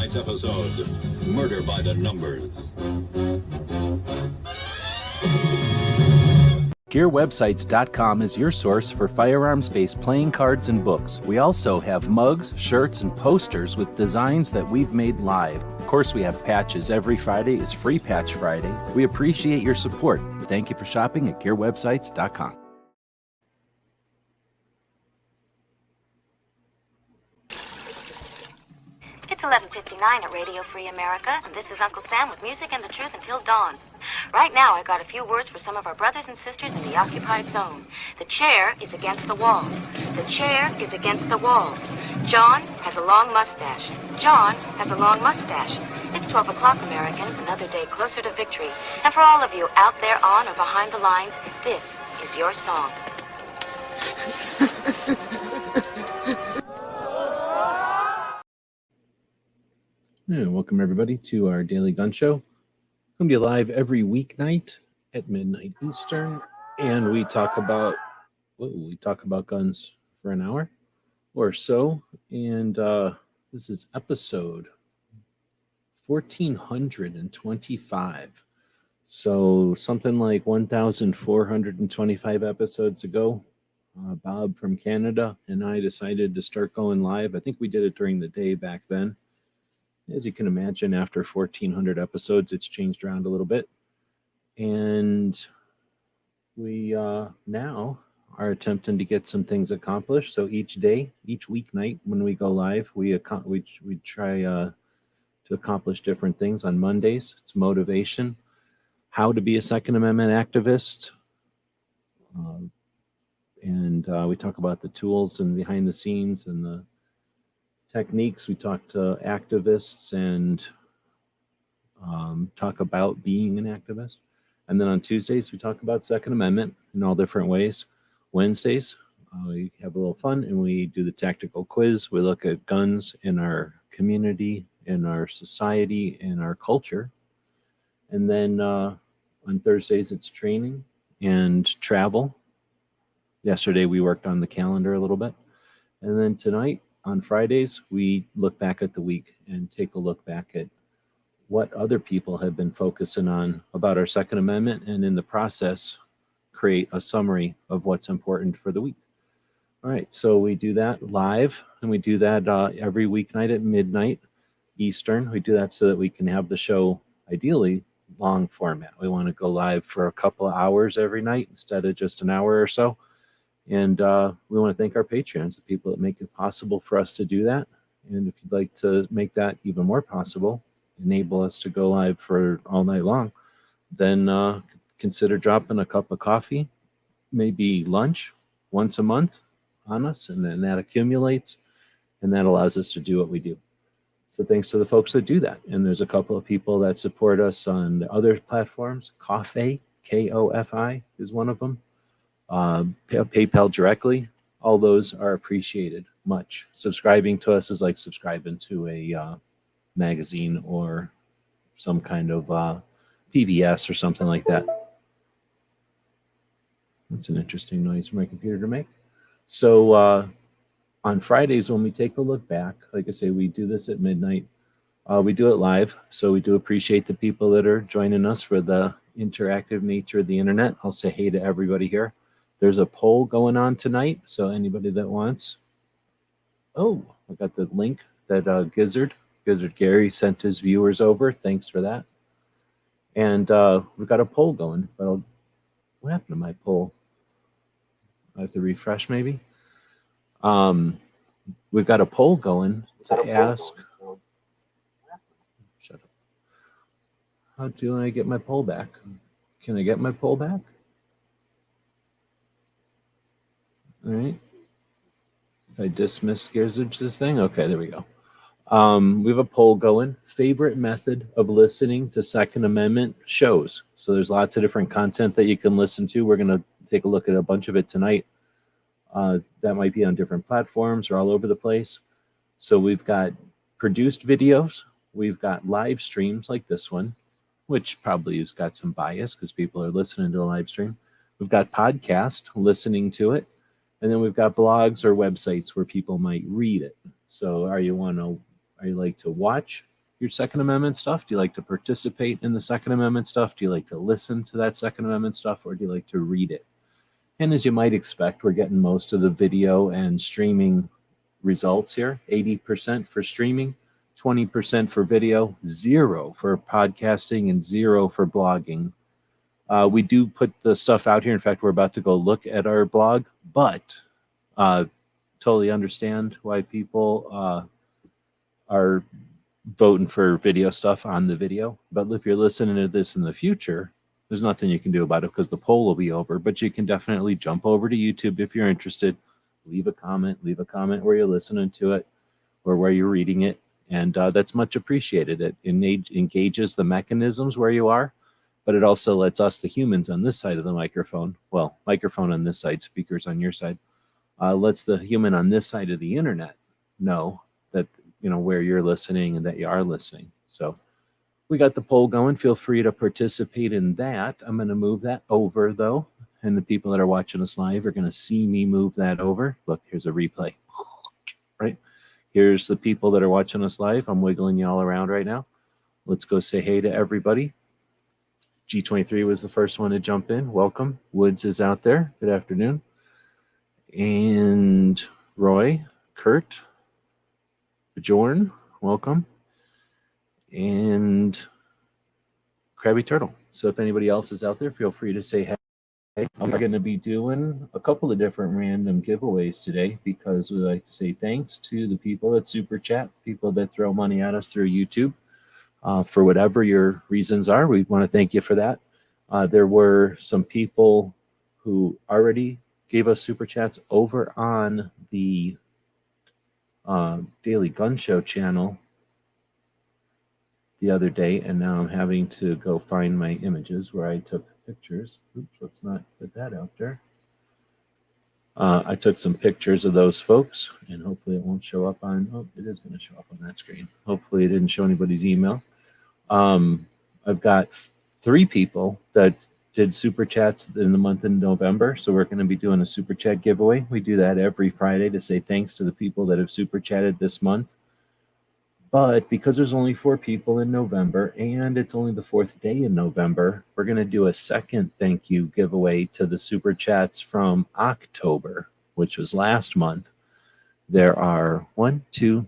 tonight's episode, Murder by the Numbers. GearWebsites.com is your source for firearms-based playing cards and books. We also have mugs, shirts, and posters with designs that we've made live. Of course, we have patches. Every Friday is Free Patch Friday. We appreciate your support. Thank you for shopping at GearWebsites.com. It's 11:59 at Radio Free America, and this is Uncle Sam with music and the truth until dawn. Right now, I got a few words for some of our brothers and sisters in the occupied zone. The chair is against the wall. The chair is against the wall. John has a long mustache. John has a long mustache. It's 12 o'clock, Americans, another day closer to victory. And for all of you out there on or behind the lines, this is your song. Yeah, welcome everybody to our daily gun show. Come to you live every weeknight at midnight Eastern, and we talk about guns for an hour or so. And this is episode 1425. So something like 1,425 episodes ago, Bob from Canada and I decided to start going live. I think we did it during the day back then. As you can imagine, after 1,400 episodes, it's changed around a little bit. And we now are attempting to get some things accomplished. So each day, each weeknight when we go live, we try to accomplish different things. On Mondays, it's motivation, how to be a Second Amendment activist. And we talk about the tools and behind the scenes and the techniques. We talk to activists and talk about being an activist. And then on Tuesdays, we talk about Second Amendment in all different ways. Wednesdays, we have a little fun and we do the tactical quiz. We look at guns in our community, in our society, in our culture. And then on Thursdays, it's training and travel. Yesterday, we worked on the calendar a little bit. And then tonight, on Fridays, we look back at the week and take a look back at what other people have been focusing on about our Second Amendment, and in the process, create a summary of what's important for the week. All right, so we do that live, and we do that every weeknight at midnight Eastern. We do that so that we can have the show, ideally, long format. We want to go live for a couple of hours every night instead of just an hour or so. And we want to thank our Patreons, the people that make it possible for us to do that. And if you'd like to make that even more possible, enable us to go live for all night long, then consider dropping a cup of coffee, maybe lunch once a month on us, and then that accumulates, and that allows us to do what we do. So thanks to the folks that do that. And there's a couple of people that support us on the other platforms. Ko-fi, K-O-F-I is one of them. PayPal directly, all those are appreciated much. Subscribing to us is like subscribing to a magazine or some kind of PBS or something like that. That's an interesting noise for my computer to make. So on Fridays, when we take a look back, like I say, we do this at midnight. We do it live, so we do appreciate the people that are joining us for the interactive nature of the internet. I'll say hey to everybody here. There's a poll going on tonight, so anybody that wants. Oh, I got the link that Gizzard Gary sent his viewers over. Thanks for that. And we've got a poll going. But what happened to my poll? I have to refresh maybe. We've got a poll going to ask. Shut up. How do I get my poll back? Can I get my poll back? All right. If I dismiss Gizzard's thing, okay, there we go. We have a poll going. Favorite method of listening to Second Amendment shows. So there's lots of different content that you can listen to. We're going to take a look at a bunch of it tonight. That might be on different platforms or all over the place. So we've got produced videos. We've got live streams like this one, which probably has got some bias because people are listening to a live stream. We've got podcast, listening to it. And then we've got blogs or websites where people might read it. So are you like to watch your Second Amendment stuff? Do you like to participate in the Second Amendment stuff? Do you like to listen to that Second Amendment stuff, or do you like to read it? And as you might expect, we're getting most of the video and streaming results here. 80% for streaming, 20% for video, 0 for podcasting, and 0 for blogging. We do put the stuff out here. In fact, we're about to go look at our blog, but totally understand why people are voting for video stuff on the video. But if you're listening to this in the future, there's nothing you can do about it because the poll will be over. But you can definitely jump over to YouTube if you're interested. Leave a comment where you're listening to it or where you're reading it. And that's much appreciated. It engages the mechanisms where you are, but it also lets us, the humans on this side of the microphone, well, microphone on this side, speakers on your side, lets the human on this side of the internet know that, you know, where you're listening and that you are listening. So we got the poll going. Feel free to participate in that. I'm going to move that over, though, and the people that are watching us live are going to see me move that over. Look, here's a replay. Right? Here's the people that are watching us live. I'm wiggling you all around right now. Let's go say hey to everybody. G23 was the first one to jump in. Welcome. Woods is out there. Good afternoon. And Roy, Kurt, Bjorn, welcome. And Krabby Turtle. So if anybody else is out there, feel free to say hey. I'm going to be doing a couple of different random giveaways today because we like to say thanks to the people that super chat, people that throw money at us through YouTube. For whatever your reasons are, we want to thank you for that. There were some people who already gave us super chats over on the Daily Gun Show channel the other day, and now I'm having to go find my images where I took pictures. Oops, let's not put that out there. I took some pictures of those folks, and hopefully it won't show up on, oh, it is going to show up on that screen. Hopefully it didn't show anybody's email. I've got 3 people that did super chats in the month of November, so we're going to be doing a super chat giveaway. We do that every Friday to say thanks to the people that have super chatted this month. But because there's only 4 people in November and it's only the 4th day in November, we're going to do a second thank you giveaway to the super chats from October, which was last month. There are 1, 2,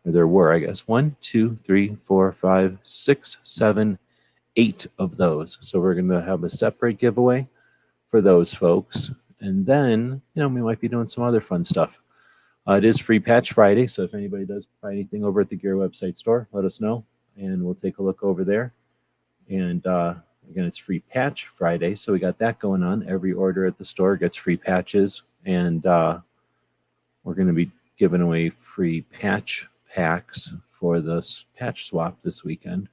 or there were, I guess, 1, 2, 3, 4, 5, 6, 7, 8 of those. So we're going to have a separate giveaway for those folks. And then, you know, we might be doing some other fun stuff. It is Free Patch Friday, so if anybody does buy anything over at the Gear website store, let us know, and we'll take a look over there. And again, it's Free Patch Friday, so we got that going on. Every order at the store gets free patches, and we're going to be giving away free patch packs for the patch swap this weekend.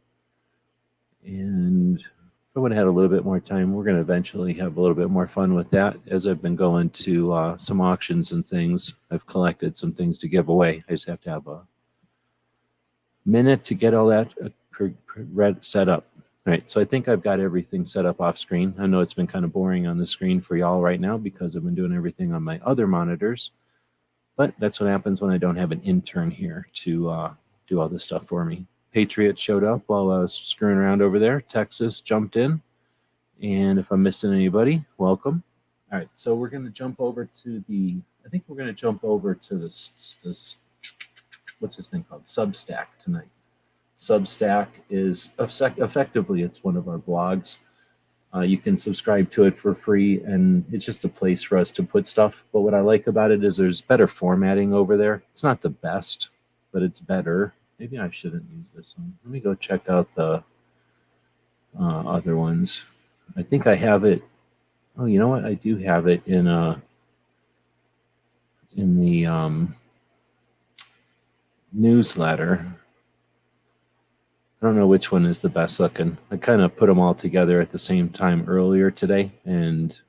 And if I would have had a little bit more time, we're going to eventually have a little bit more fun with that. As I've been going to some auctions and things, I've collected some things to give away. I just have to have a minute to get all that set up. All right, so I think I've got everything set up off screen. I know it's been kind of boring on the screen for y'all right now because I've been doing everything on my other monitors. But that's what happens when I don't have an intern here to do all this stuff for me. Patriot showed up while I was screwing around over there. Texas jumped in. And if I'm missing anybody, welcome. All right, so we're going to jump over to I think we're going to jump over to this, what's this thing called? Substack tonight. Substack is, effectively, it's one of our blogs. You can subscribe to it for free, and it's just a place for us to put stuff. But what I like about it is there's better formatting over there. It's not the best, but it's better. Maybe I shouldn't use this one. Let me go check out the other ones. I think I have it. Oh, you know what? I do have it in the newsletter. I don't know which one is the best looking. I kind of put them all together at the same time earlier today, and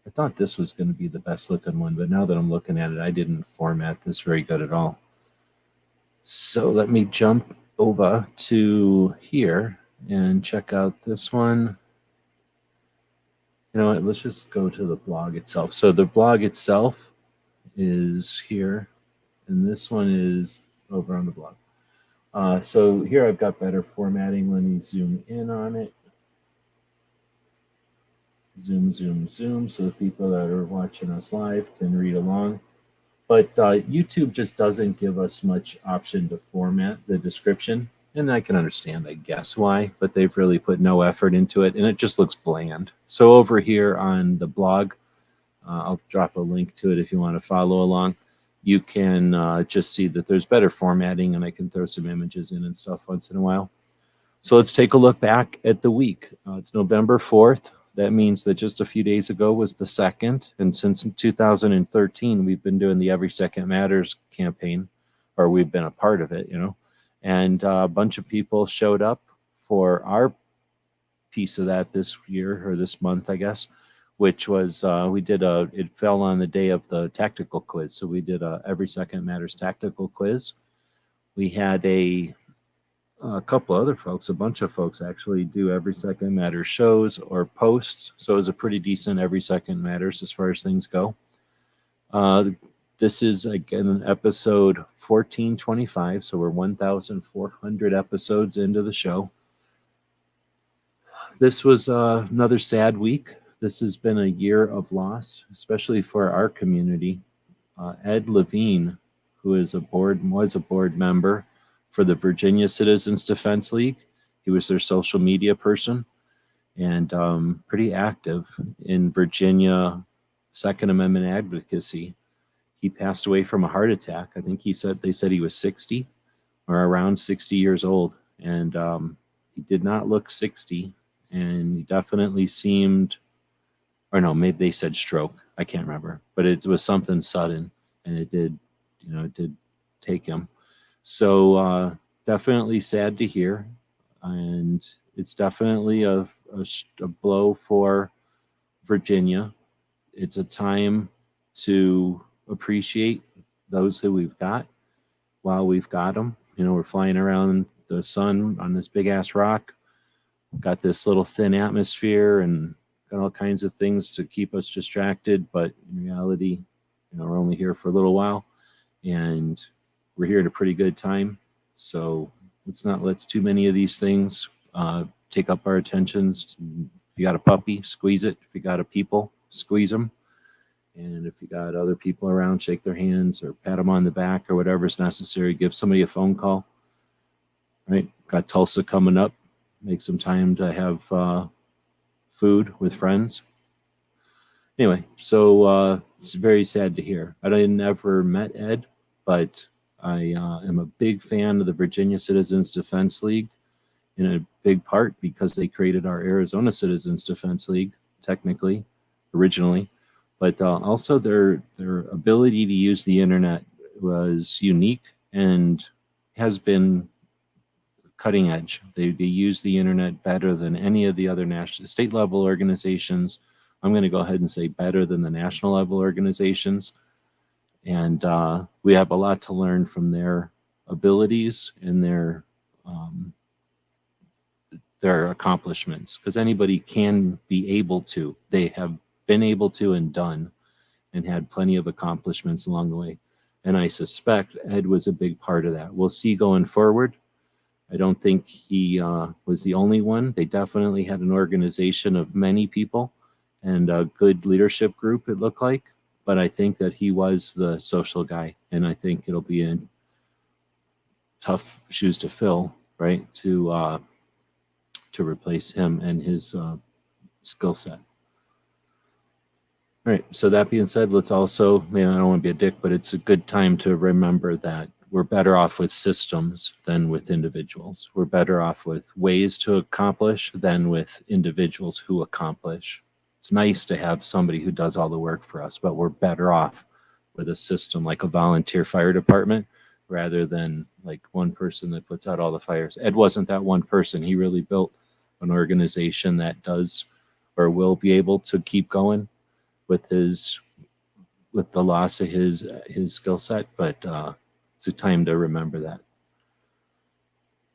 I thought this was going to be the best looking one, but now that I'm looking at it, I didn't format this very good at all. So let me jump over to here and check out this one. You know what? Let's just go to the blog itself. So the blog itself is here, and this one is over on the blog. So here I've got better formatting. Let me zoom in on it. Zoom, zoom, zoom, so the people that are watching us live can read along. But YouTube just doesn't give us much option to format the description. And I can understand, I guess, why, but they've really put no effort into it, and it just looks bland. So over here on the blog, I'll drop a link to it if you want to follow along. You can just see that there's better formatting, and I can throw some images in and stuff once in a while. So let's take a look back at the week. It's November 4th. That means that just a few days ago was the 2nd. And since 2013, we've been doing the Every Second Matters campaign, or we've been a part of it, you know. And a bunch of people showed up for our piece of that this year, or this month, I guess, which was, it fell on the day of the tactical quiz. So we did a Every Second Matters tactical quiz. We had a couple other folks, a bunch of folks actually do Every Second Matters shows or posts. So it was a pretty decent Every Second Matters as far as things go. This is, again, episode 1425. So we're 1,400 episodes into the show. This was another sad week. This has been a year of loss, especially for our community. Ed Levine, who was a board member for the Virginia Citizens Defense League. He was their social media person and pretty active in Virginia Second Amendment advocacy. He passed away from a heart attack. I think they said he was 60 or around 60 years old. And he did not look 60, and he definitely seemed, or no, maybe they said stroke. I can't remember, but it was something sudden, and it did take him. So definitely sad to hear, and it's definitely a blow for Virginia. It's a time to appreciate those who we've got while we've got them. You know, we're flying around the sun on this big ass rock, got this little thin atmosphere, and got all kinds of things to keep us distracted. But in reality, we're only here for a little while, and we're here at a pretty good time. So let's not let too many of these things take up our attentions. If you got a puppy, squeeze it. If you got a people, squeeze them. And if you got other people around, shake their hands or pat them on the back or whatever's necessary. Give somebody a phone call. Right? Got Tulsa coming up. Make some time to have food with friends. Anyway, so it's very sad to hear. I never met Ed, but I am a big fan of the Virginia Citizens Defense League, in a big part because they created our Arizona Citizens Defense League, technically, originally. But also their ability to use the internet was unique and has been cutting edge. They use the internet better than any of the other state level organizations. I'm going to go ahead and say better than the national level organizations. And we have a lot to learn from their abilities and their accomplishments, because anybody can be able to. They have been able to and done, and had plenty of accomplishments along the way. And I suspect Ed was a big part of that. We'll see going forward. I don't think he was the only one. They definitely had an organization of many people and a good leadership group, it looked like. But I think that he was the social guy, and I think it'll be in tough shoes to fill, right, to replace him and his skill set. All right, so that being said, let's also, I don't want to be a dick, but it's a good time to remember that we're better off with systems than with individuals. We're better off with ways to accomplish than with individuals who accomplish. It's nice to have somebody who does all the work for us, but we're better off with a system like a volunteer fire department rather than like one person that puts out all the fires. Ed wasn't that one person. He really built an organization that does or will be able to keep going with the loss of his skill set, but it's a time to remember that.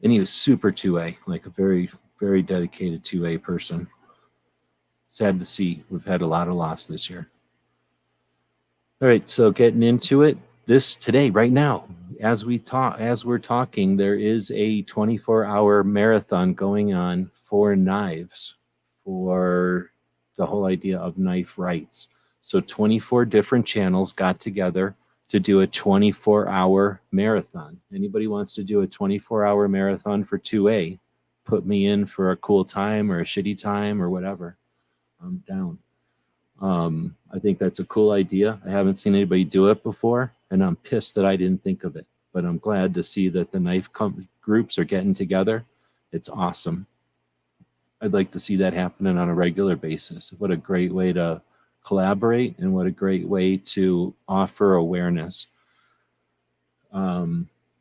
And he was super 2A, like a very, very dedicated 2A person. Sad to see. We've had a lot of loss this year. All right, so getting into it, today, right now, as we're talking, there is a 24-hour marathon going on for knives, for the whole idea of knife rights. So 24 different channels got together to do a 24-hour marathon. Anybody wants to do a 24-hour marathon for 2A, put me in for a cool time or a shitty time or whatever. I'm down. I think that's a cool idea. I haven't seen anybody do it before, and I'm pissed that I didn't think of it. But I'm glad to see that the knife groups are getting together. It's awesome. I'd like to see that happening on a regular basis. What a great way to collaborate, and what a great way to offer awareness.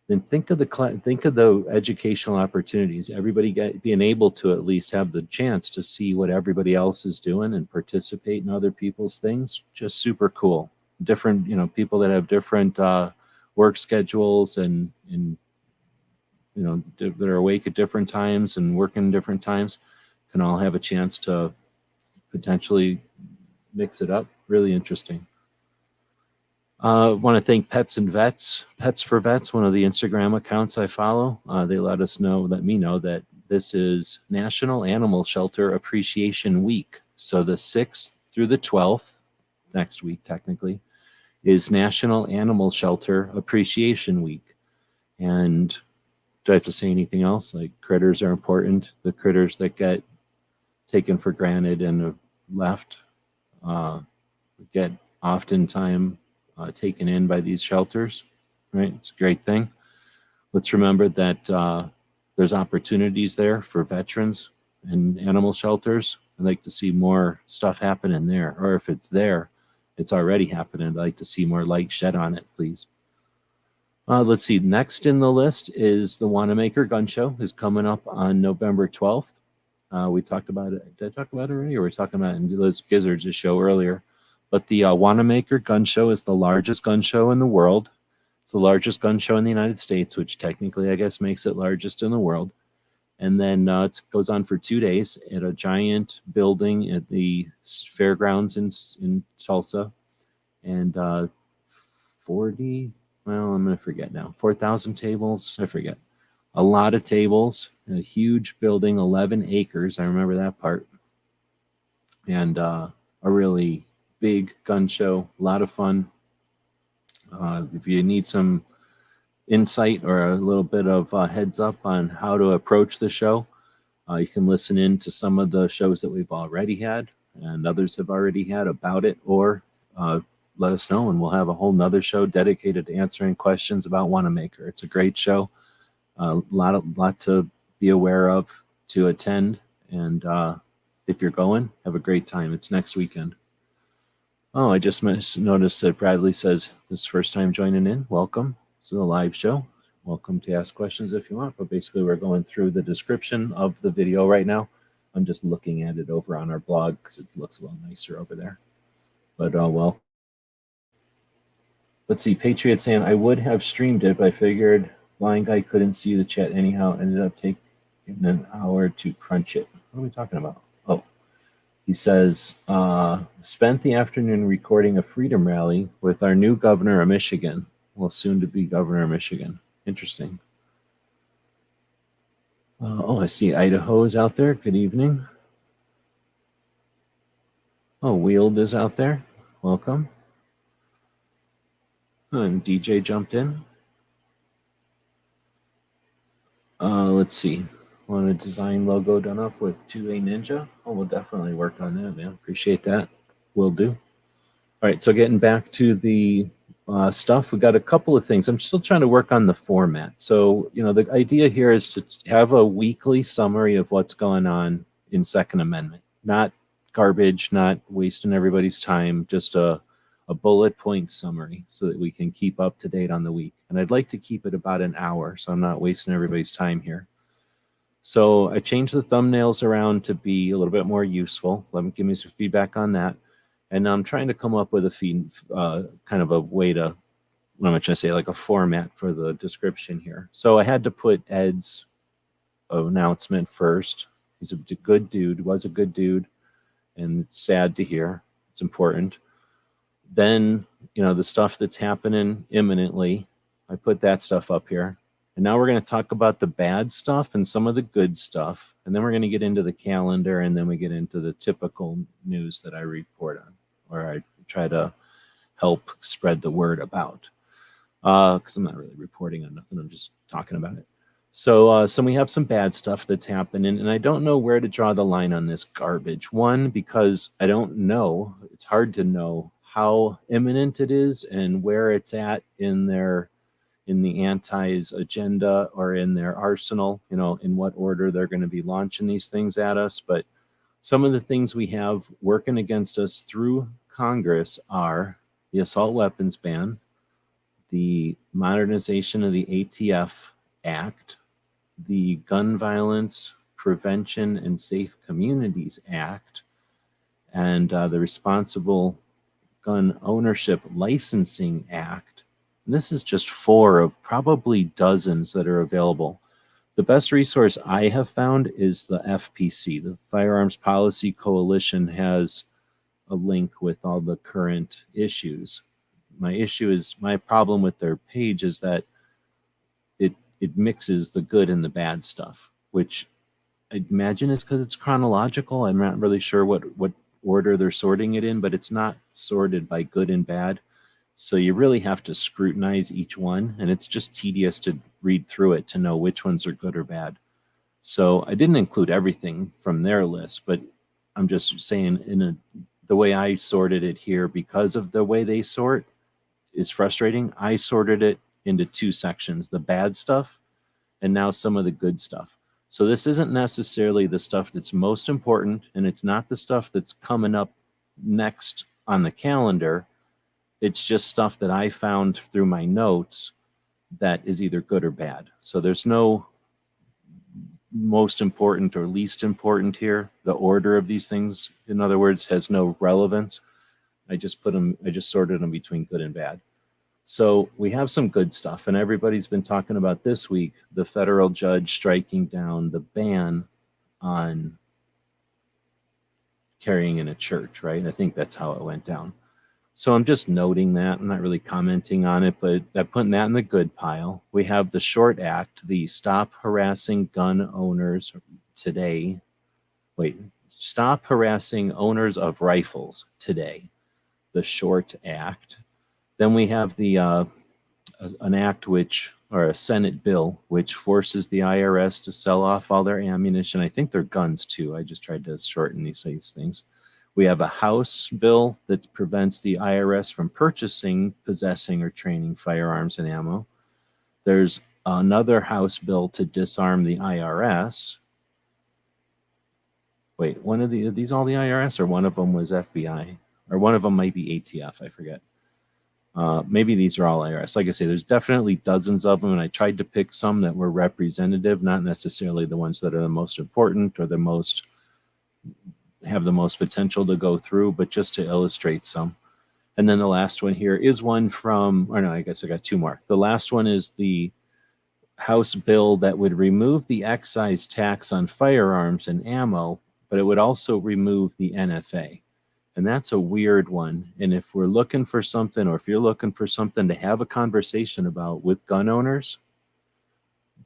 Then think of the educational opportunities. Everybody being able to at least have the chance to see what everybody else is doing and participate in other people's things. Just super cool. Different, people that have different work schedules and that are awake at different times and working different times can all have a chance to potentially mix it up. Really interesting. I want to thank Pets and Vets, Pets for Vets, one of the Instagram accounts I follow. They let me know that this is National Animal Shelter Appreciation Week. So the 6th through the 12th, next week technically, is National Animal Shelter Appreciation Week. And do I have to say anything else? Like, critters are important. The critters that get taken for granted and left get oftentimes taken in by these shelters, right? It's a great thing. Let's remember that there's opportunities there for veterans and animal shelters. I'd like to see more stuff happening there, or if it's there, it's already happening. I'd like to see more light shed on it, please. Let's see. Next in the list is the Wannemacher Gun Show is coming up on November 12th. We talked about it. Did I talk about it already? Or were we talking about it in Liz Gizzard's show earlier? But the Wannemacher Gun Show is the largest gun show in the world. It's the largest gun show in the United States, which technically, I guess, makes it largest in the world. And then it goes on for 2 days at a giant building at the fairgrounds in Tulsa. And 40, well, I'm going to forget now, 4,000 tables. I forget. A lot of tables, a huge building, 11 acres. I remember that part. And a really big gun show, a lot of fun. If you need some insight or a little bit of heads up on how to approach the show, you can listen in to some of the shows that we've already had and others have already had about it, or let us know and we'll have a whole nother show dedicated to answering questions about Wannemacher. It's a great show, a lot to be aware of, to attend, and if you're going, have a great time. It's next weekend. Oh, I just noticed that Bradley says this is first time joining in. Welcome. This is a live show. Welcome to ask questions if you want, but basically we're going through the description of the video right now. I'm just looking at it over on our blog because it looks a little nicer over there. But well, let's see. Patriot saying, I would have streamed it, but I figured blind guy couldn't see the chat anyhow. Ended up taking an hour to crunch it. What are we talking about? Oh. He says, spent the afternoon recording a freedom rally with our new governor of Michigan. Well, soon to be governor of Michigan. Interesting. I see Idaho is out there. Good evening. Oh, Wield is out there. Welcome. And DJ jumped in. Let's see. Want a design logo done up with 2A Ninja? Oh, we'll definitely work on that, man. Appreciate that. Will do. All right, so getting back to the stuff, we got a couple of things. I'm still trying to work on the format. So, the idea here is to have a weekly summary of what's going on in Second Amendment. Not garbage, not wasting everybody's time, just a bullet point summary so that we can keep up to date on the week. And I'd like to keep it about an hour, so I'm not wasting everybody's time here. So I changed the thumbnails around to be a little bit more useful. Give me some feedback on that. And I'm trying to come up with a kind of a way to, what am I trying to say, like a format for the description here. So I had to put Ed's announcement first. He's a good dude, was a good dude, and it's sad to hear. It's important. Then, the stuff that's happening imminently, I put that stuff up here. And now we're going to talk about the bad stuff and some of the good stuff. And then we're going to get into the calendar, and then we get into the typical news that I report on, or I try to help spread the word about. Because I'm not really reporting on nothing. I'm just talking about it. So we have some bad stuff that's happening, and I don't know where to draw the line on this garbage. One, because I don't know. It's hard to know how imminent it is and where it's at in the anti's agenda or in their arsenal, in what order they're going to be launching these things at us. But some of the things we have working against us through Congress are the assault weapons ban, the modernization of the ATF Act, the Gun Violence Prevention and Safe Communities Act, and the Responsible Gun Ownership Licensing Act. And this is just 4 of probably dozens that are available. The best resource I have found is the FPC. The Firearms Policy Coalition has a link with all the current issues. My problem with their page is that it mixes the good and the bad stuff, which I imagine is because it's chronological. I'm not really sure what order they're sorting it in, but it's not sorted by good and bad. So you really have to scrutinize each one, and it's just tedious to read through it to know which ones are good or bad. So I didn't include everything from their list, but I'm just saying the way I sorted it here, because of the way they sort is frustrating. I sorted it into 2 sections, the bad stuff and now some of the good stuff. So this isn't necessarily the stuff that's most important, and it's not the stuff that's coming up next on the calendar. It's just stuff that I found through my notes that is either good or bad. So there's no most important or least important here. The order of these things, in other words, has no relevance. I just sorted them between good and bad. So we have some good stuff, and everybody's been talking about this week, the federal judge striking down the ban on carrying in a church, right? I think that's how it went down. So I'm just noting that. I'm not really commenting on it, but I'm putting that in the good pile. We have the short act, the Stop Harassing Gun Owners Today. Stop Harassing Owners of Rifles Today, the short act. Then we have an act or a Senate bill, which forces the IRS to sell off all their ammunition. I think they're guns too. I just tried to shorten these things. We have a House bill that prevents the IRS from purchasing, possessing, or training firearms and ammo. There's another House bill to disarm the IRS. Wait, are these all the IRS, or one of them was FBI? Or one of them might be ATF, I forget. Maybe these are all IRS. Like I say, there's definitely dozens of them, and I tried to pick some that were representative, not necessarily the ones that are the most important or have the most potential to go through, but just to illustrate some. And then the last one here is one I guess I got 2 more. The last one is the House bill that would remove the excise tax on firearms and ammo, but it would also remove the NFA. And that's a weird one. And if we're looking for something, or if you're looking for something to have a conversation about with gun owners,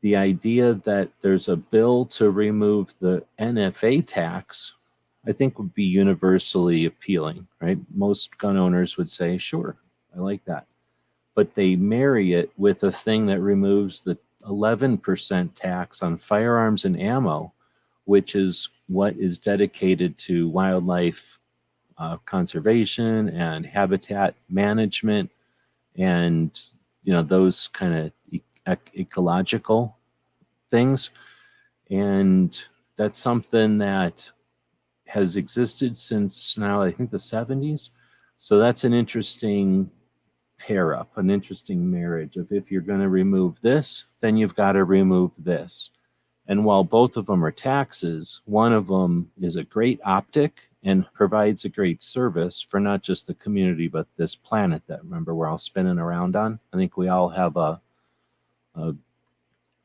the idea that there's a bill to remove the NFA tax, I think would be universally appealing, right? Most gun owners would say, sure, I like that. But they marry it with a thing that removes the 11% tax on firearms and ammo, which is what is dedicated to wildlife conservation and habitat management, and those kind of ecological things. And that's something that has existed since now, I think, the 70s. So that's an interesting pair up, an interesting marriage of, if you're going to remove this, then you've got to remove this. And while both of them are taxes, one of them is a great optic and provides a great service for not just the community, but this planet that, remember, we're all spinning around on. I think we all have a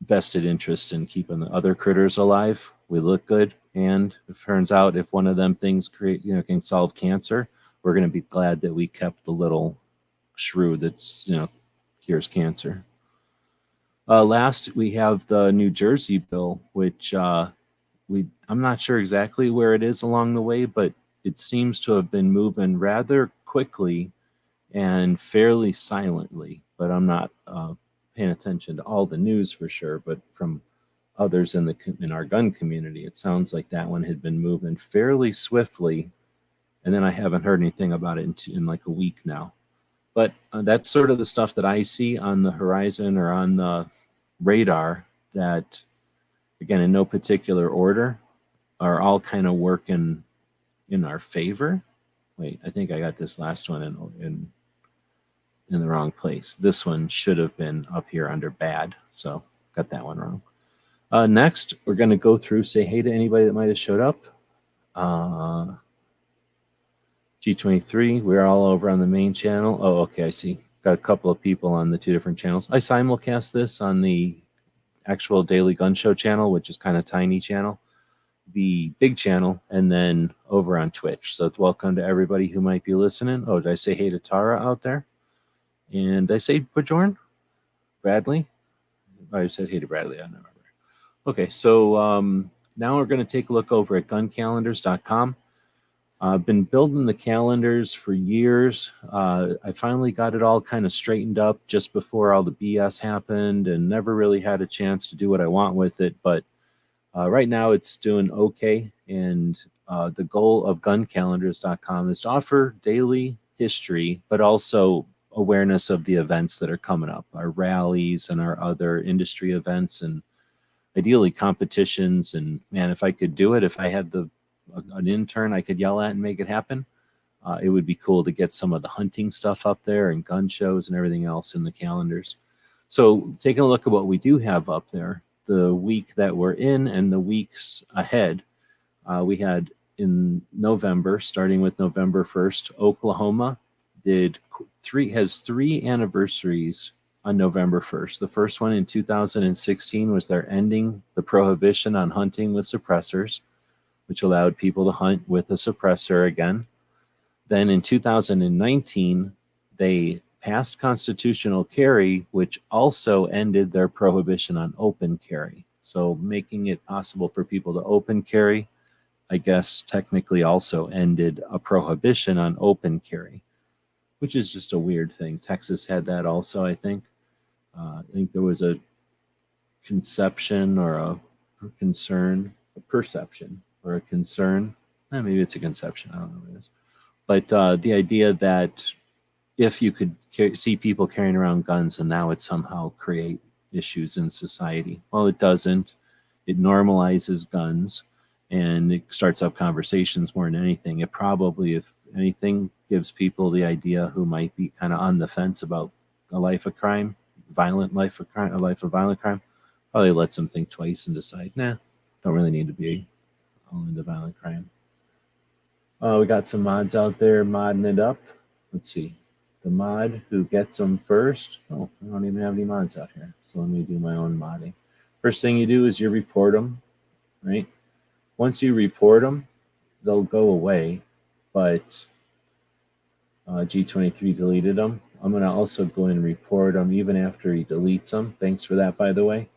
vested interest in keeping the other critters alive. We look good, and it turns out if one of them things can solve cancer, we're going to be glad that we kept the little shrew that's cures cancer. Last, we have the New Jersey bill, which I'm not sure exactly where it is along the way, but it seems to have been moving rather quickly and fairly silently. But I'm not paying attention to all the news for sure. But from others in our gun community, it sounds like that one had been moving fairly swiftly, and then I haven't heard anything about it in like a week now. But that's sort of the stuff that I see on the horizon or on the radar that, again, in no particular order, are all kind of working in our favor. Wait, I think I got this last one in the wrong place. This one should have been up here under bad, so got that one wrong. Next, we're going to go through, say hey to anybody that might have showed up. G23, we're all over on the main channel. Oh, okay, I see. Got a couple of people on the two different channels. I simulcast this on the actual Daily Gun Show channel, which is kind of tiny channel, the big channel, and then over on Twitch. So welcome to everybody who might be listening. Oh, did I say hey to Tara out there? And did I say Bajorn? Bradley? Oh, I said hey to Bradley. I don't remember. Okay, so now we're going to take a look over at guncalendars.com. I've been building the calendars for years. I finally got it all kind of straightened up just before all the BS happened and never really had a chance to do what I want with it. But right now it's doing okay. And the goal of guncalendars.com is to offer daily history, but also awareness of the events that are coming up, our rallies and our other industry events, and ideally competitions. And man, if I could do it, if I had an intern I could yell at and make it happen, it would be cool to get some of the hunting stuff up there and gun shows and everything else in the calendars. So taking a look at what we do have up there, the week that we're in and the weeks ahead, we had in November, starting with November 1st, Oklahoma has three anniversaries on November 1st. The first one in 2016 was their ending the prohibition on hunting with suppressors, which allowed people to hunt with a suppressor again. Then in 2019, they passed constitutional carry, which also ended their prohibition on open carry. So making it possible for people to open carry, I guess technically also ended a prohibition on open carry, which is just a weird thing. Texas had that also, I think. I think there was a conception or a concern, a perception or a concern. Maybe it's a conception. I don't know what it is. But the idea that if you could see people carrying around guns and now it somehow create issues in society. Well, it doesn't. It normalizes guns and it starts up conversations more than anything. It probably, if anything, gives people the idea who might be kind of on the fence about a life of crime, a life of violent crime, probably lets them think twice and decide, nah, don't really need to be all into violent crime. We got some mods out there modding it up. Let's see. The mod who gets them first. Oh, I don't even have any mods out here. So let me do my own modding. First thing you do is you report them, right? Once you report them, they'll go away. But G23 deleted them. I'm going to also go in and report them even after he deletes them. Thanks for that, by the way.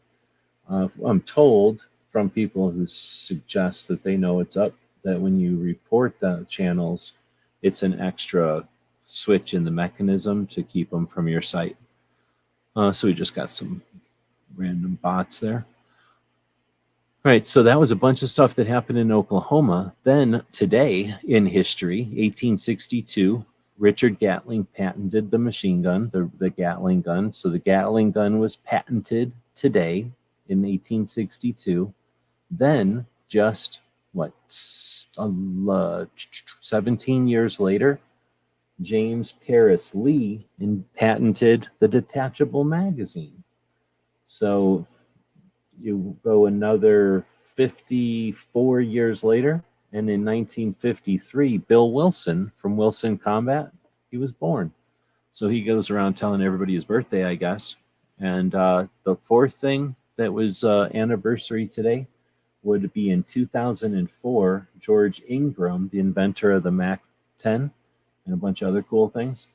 I'm told from people who suggest that they know it's up, that when you report the channels, it's an extra switch in the mechanism to keep them from your site. So we just got some random bots there. All right, so that was a bunch of stuff that happened in Oklahoma. Then today in history, 1862, Richard Gatling patented the machine gun, the Gatling gun. So the Gatling gun was patented today in 1862. Then just 17 years later, James Paris Lee patented the detachable magazine. So you go another 54 years later, and in 1953, Bill Wilson from Wilson Combat, he was born. So he goes around telling everybody his birthday, I guess. And the fourth thing that was anniversary today would be in 2004, George Ingram, the inventor of the Mac 10 and a bunch of other cool things,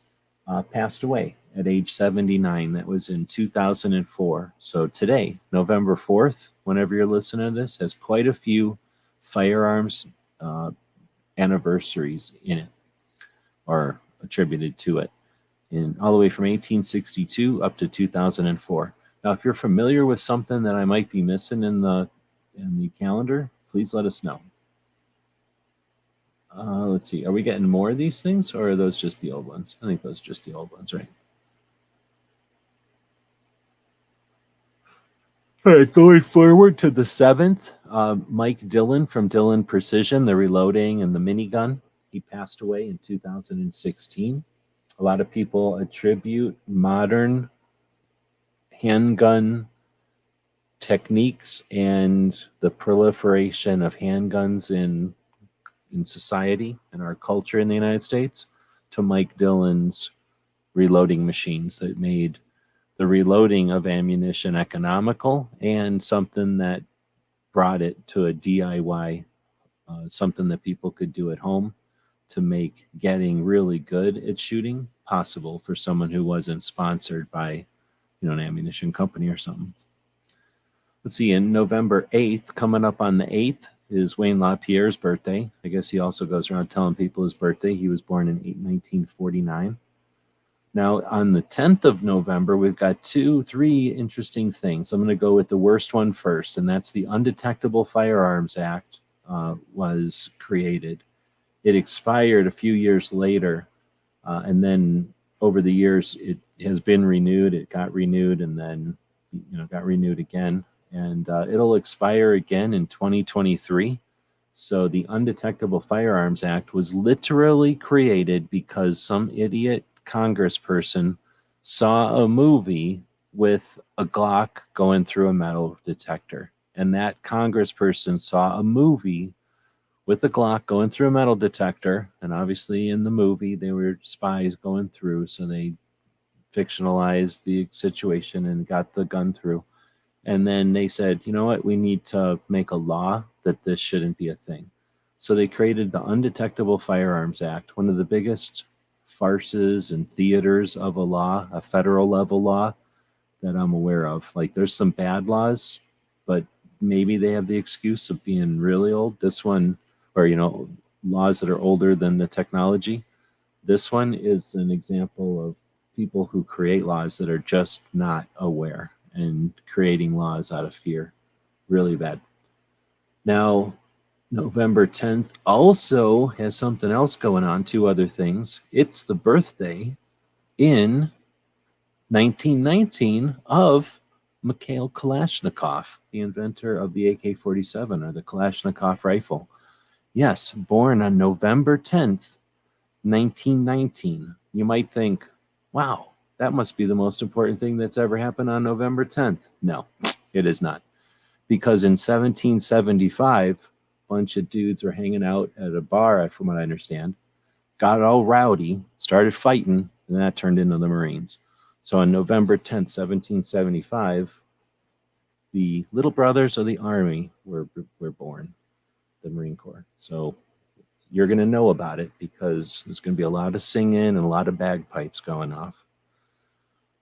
passed away. at age 79. That was in 2004. So today, November 4th, whenever you're listening to this, has quite a few firearms anniversaries in it, or attributed to it, in all the way from 1862 up to 2004. Now, if you're familiar with something that I might be missing in the calendar, please let us know. Let's see. Are we getting more of these things, or are those just the old ones? I think those are just the old ones, right? All right, going forward to the 7th, Mike Dillon from Dillon Precision, the reloading and the minigun. He passed away in 2016. A lot of people attribute modern handgun techniques and the proliferation of handguns in society and our culture in the United States to Mike Dillon's reloading machines that made the reloading of ammunition economical and something that brought it to a DIY, something that people could do at home to make getting really good at shooting possible for someone who wasn't sponsored by, an ammunition company or something. Let's see, in November 8th, coming up on the 8th, is Wayne LaPierre's birthday. I guess he also goes around telling people his birthday. He was born in 1949. Now, on the 10th of November, we've got 3 interesting things. I'm going to go with the worst one first, and that's the Undetectable Firearms Act was created. It expired a few years later, and then over the years, it has been renewed. It got renewed and then got renewed again. And it'll expire again in 2023. So the Undetectable Firearms Act was literally created because some idiot congressperson saw a movie with a Glock going through a metal detector. And that congressperson saw a movie with a Glock going through a metal detector. And obviously in the movie, they were spies going through. So they fictionalized the situation and got the gun through. And then they said, you know what, we need to make a law that this shouldn't be a thing. So they created the Undetectable Firearms Act, one of the biggest farces and theaters of a law, a federal level law that I'm aware of. Like there's some bad laws, but maybe they have the excuse of being really old. This one, or, laws that are older than the technology. This one is an example of people who create laws that are just not aware and creating laws out of fear. Really bad. Now, November 10th also has something else going on, 2 other things. It's the birthday in 1919 of Mikhail Kalashnikov, the inventor of the AK-47 or the Kalashnikov rifle. Yes, born on November 10th, 1919. You might think, wow, that must be the most important thing that's ever happened on November 10th. No, it is not. Because in 1775, a bunch of dudes were hanging out at a bar, from what I understand, got all rowdy, started fighting, and that turned into the Marines. So on November 10th, 1775, the little brothers of the Army were born, the Marine Corps. So you're going to know about it because there's going to be a lot of singing and a lot of bagpipes going off.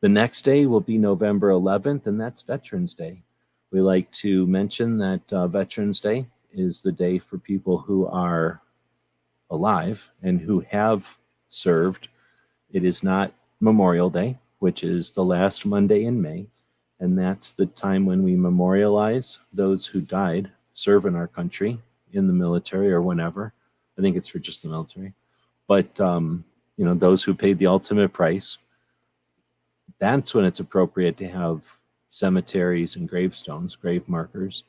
The next day will be November 11th, and that's Veterans Day. We like to mention that Veterans Day is the day for people who are alive and who have served. It is not Memorial Day, which is the last Monday in May, and that's the time when we memorialize those who died serving our country in the military or whenever. I think it's for just the military. But, those who paid the ultimate price. That's when it's appropriate to have cemeteries and gravestones, grave markers.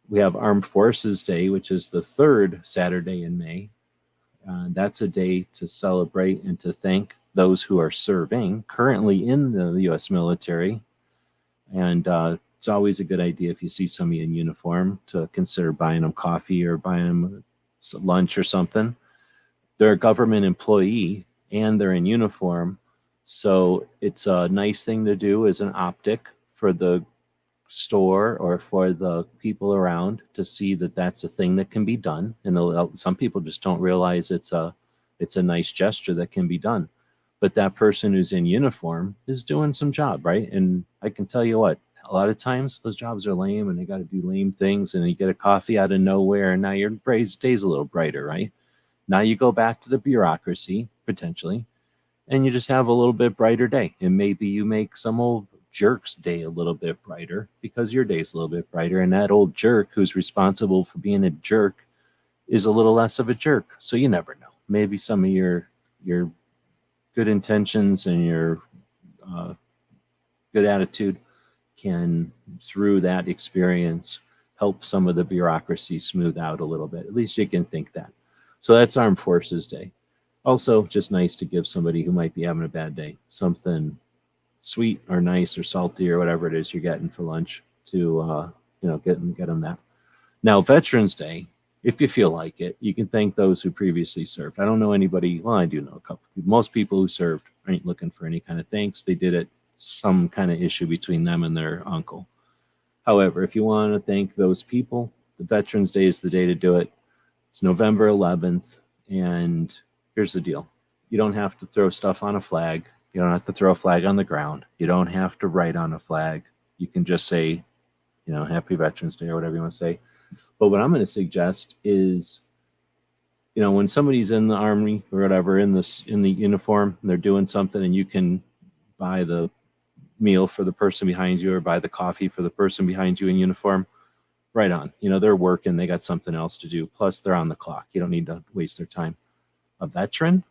We have Armed Forces Day, which is the 3rd Saturday in May. That's a day to celebrate and to thank those who are serving currently in the U.S. military. And it's always a good idea if you see somebody in uniform to consider buying them coffee or buying them lunch or something. They're a government employee and they're in uniform. So it's a nice thing to do as an optic for the store or for the people around to see that that's a thing that can be done. And some people just don't realize it's a nice gesture that can be done. but that person who's in uniform is doing some job, right? And I can tell you what, a lot of times those jobs are lame and they got to do lame things, and you get a coffee out of nowhere, and now your day's a little brighter, right? Now you go back to the bureaucracy, potentially, and you just have a little bit brighter day. And maybe you make some old jerk's day a little bit brighter because your day's a little bit brighter. And that old jerk who's responsible for being a jerk is a little less of a jerk. So you never know. Maybe some of your good intentions and your good attitude can, through that experience, help some of the bureaucracy smooth out a little bit. At least you can think that. So that's Armed Forces Day. Also, just nice to give somebody who might be having a bad day something sweet or nice or salty or whatever it is you're getting for lunch to get them that. Now, Veterans Day, if you feel like it, you can thank those who previously served. I don't know anybody, well, I do know a couple. Most people who served ain't looking for any kind of thanks. They did it, some kind of issue between them and their uncle. However, if you want to thank those people, the Veterans Day is the day to do it. It's November 11th, and here's the deal. You don't have to throw stuff on a flag. You don't have to throw a flag on the ground. You don't have to write on a flag. You can just say, Happy Veterans Day or whatever you want to say. But what I'm going to suggest is, when somebody's in the Army or whatever, in the uniform, and they're doing something, and you can buy the meal for the person behind you or buy the coffee for the person behind you in uniform, right on. They're working. They got something else to do. Plus, they're on the clock. You don't need to waste their time. A veteran?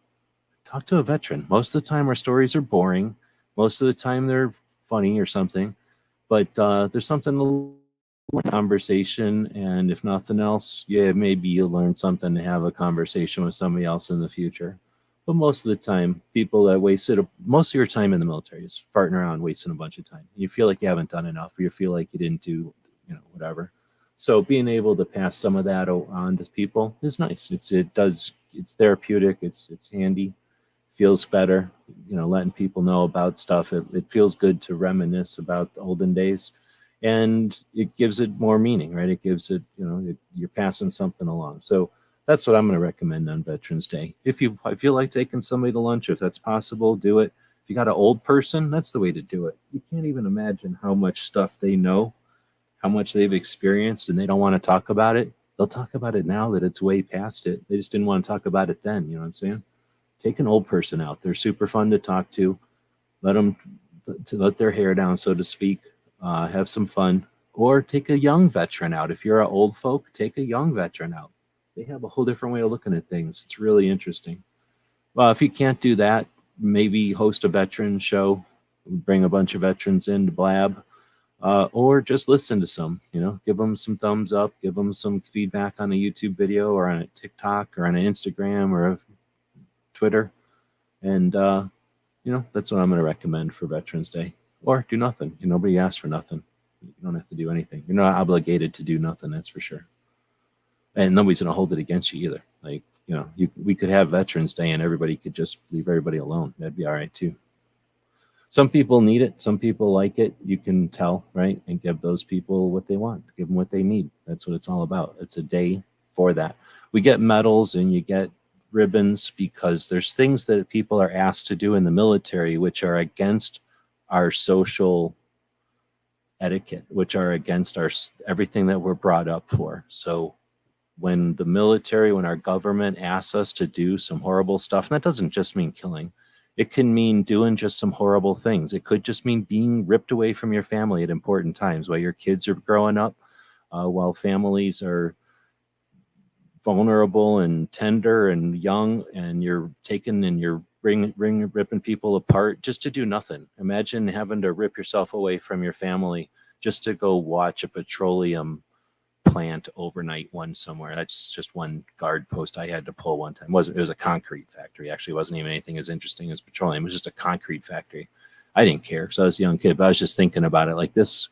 Talk to a veteran. Most of the time, our stories are boring. Most of the time, they're funny or something. But there's something to conversation, and if nothing else, maybe you'll learn something to have a conversation with somebody else in the future. But most of the time, people that wasted most of your time in the military is farting around, wasting a bunch of time. You feel like you haven't done enough, or you feel like you didn't do, whatever. So being able to pass some of that on to people is nice. It's therapeutic. It's handy. Feels better, letting people know about stuff. It feels good to reminisce about the olden days, and it gives it more meaning, right? It gives it, you're passing something along. So that's what I'm going to recommend on Veterans Day. If you like taking somebody to lunch, if that's possible, do it. If you got an old person, that's the way to do it. You can't even imagine how much stuff they know, how much they've experienced, and they don't want to talk about it. They'll talk about it now that it's way past it. They just didn't want to talk about it then. You know what I'm saying? Take an old person out. They're super fun to talk to. Let their hair down, so to speak. Have some fun. Or take a young veteran out. If you're an old folk, take a young veteran out. They have a whole different way of looking at things. It's really interesting. Well, if you can't do that, maybe host a veteran show. Bring a bunch of veterans in to blab. Or just listen to some, give them some thumbs up, give them some feedback on a YouTube video or on a TikTok or on an Instagram or a Twitter. And, that's what I'm going to recommend for Veterans Day. Or do nothing. Nobody asked for nothing. You don't have to do anything. You're not obligated to do nothing, that's for sure. And nobody's going to hold it against you either. Like, we could have Veterans Day and everybody could just leave everybody alone. That'd be all right too. Some people need it. Some people like it. You can tell, right? And give those people what they want. Give them what they need. That's what it's all about. It's a day for that. We get medals and you get ribbons because there's things that people are asked to do in the military which are against our social etiquette, which are against everything that we're brought up for. So when our government asks us to do some horrible stuff, and that doesn't just mean killing, it can mean doing just some horrible things. It could just mean being ripped away from your family at important times while your kids are growing up, while families are vulnerable and tender and young, and you're taking and you're ripping people apart just to do nothing. Imagine having to rip yourself away from your family just to go watch a petroleum plant overnight somewhere. That's just one guard post I had to pull one time. It was a concrete factory. Actually, it wasn't even anything as interesting as petroleum. It was just a concrete factory. I didn't care. So I was a young kid, but I was just thinking about it like this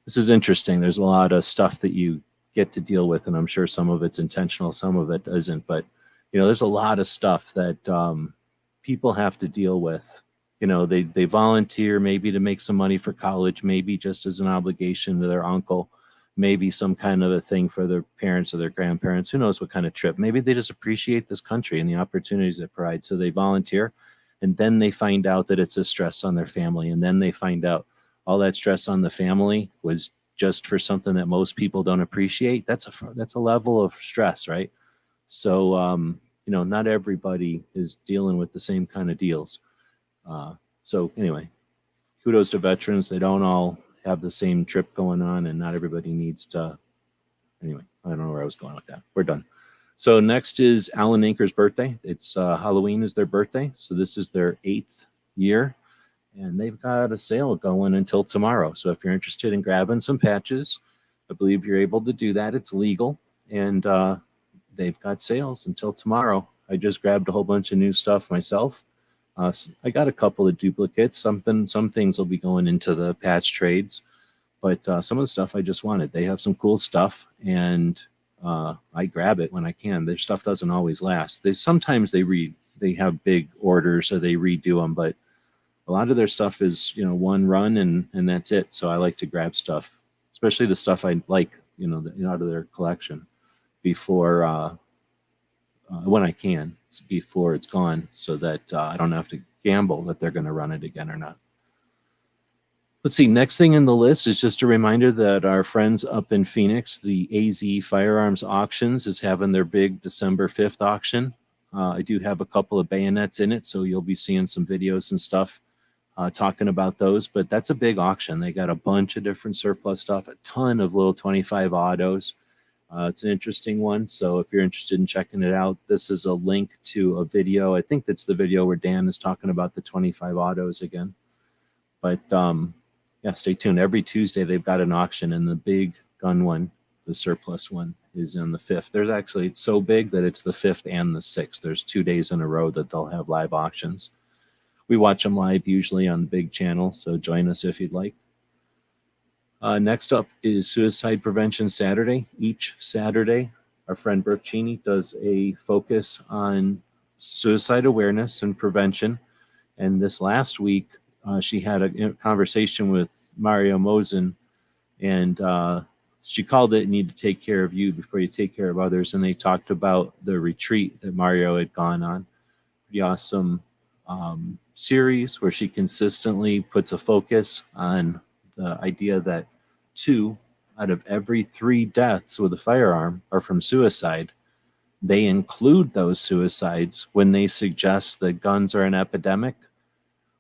is interesting. There's a lot of stuff that you get to deal with, and I'm sure some of it's intentional, some of it isn't, but there's a lot of stuff that people have to deal with. They volunteer maybe to make some money for college, maybe just as an obligation to their uncle, maybe some kind of a thing for their parents or their grandparents, who knows what kind of trip. Maybe they just appreciate this country and the opportunities it provides, so they volunteer And then they find out that it's a stress on their family. And then they find out all that stress on the family was just for something that most people don't appreciate. That's a level of stress, right? So, not everybody is dealing with the same kind of deals. So anyway, kudos to veterans. They don't all have the same trip going on, and not everybody needs to. Anyway, I don't know where I was going with that. We're done. So next is Alan Anker's birthday. It's Halloween is their birthday. So this is their 8th year, and they've got a sale going until tomorrow. So if you're interested in grabbing some patches, I believe you're able to do that. It's legal, and they've got sales until tomorrow. I just grabbed a whole bunch of new stuff myself. I got a couple of duplicates. Some things will be going into the patch trades, but some of the stuff I just wanted. They have some cool stuff, and I grab it when I can. Their stuff doesn't always last. Sometimes they have big orders or they redo them, but a lot of their stuff is one run and that's it. So I like to grab stuff, especially the stuff I like out of their collection before when I can, before it's gone, so that I don't have to gamble that they're going to run it again or not. Let's see, next thing in the list is just a reminder that our friends up in Phoenix, the AZ Firearms Auctions, is having their big December 5th auction. I do have a couple of bayonets in it, so you'll be seeing some videos and stuff talking about those, but that's a big auction. They got a bunch of different surplus stuff, a ton of little 25 autos. It's an interesting one, so if you're interested in checking it out, this is a link to a video. I think that's the video where Dan is talking about the 25 autos again. But yeah, stay tuned. Every Tuesday they've got an auction, and the big gun one, the surplus one, is on the 5th. It's so big that it's the 5th and the 6th. There's 2 days in a row that they'll have live auctions. We watch them live usually on the big channel, so join us if you'd like. Next up is Suicide Prevention Saturday. Each Saturday, our friend Brooke Cheney does a focus on suicide awareness and prevention. And this last week, she had a conversation with Mario Mosen, and she called it "Need to Take Care of You Before You Take Care of Others." And they talked about the retreat that Mario had gone on. Pretty awesome series where she consistently puts a focus on the idea that 2 out of every 3 deaths with a firearm are from suicide. They include those suicides when they suggest that guns are an epidemic.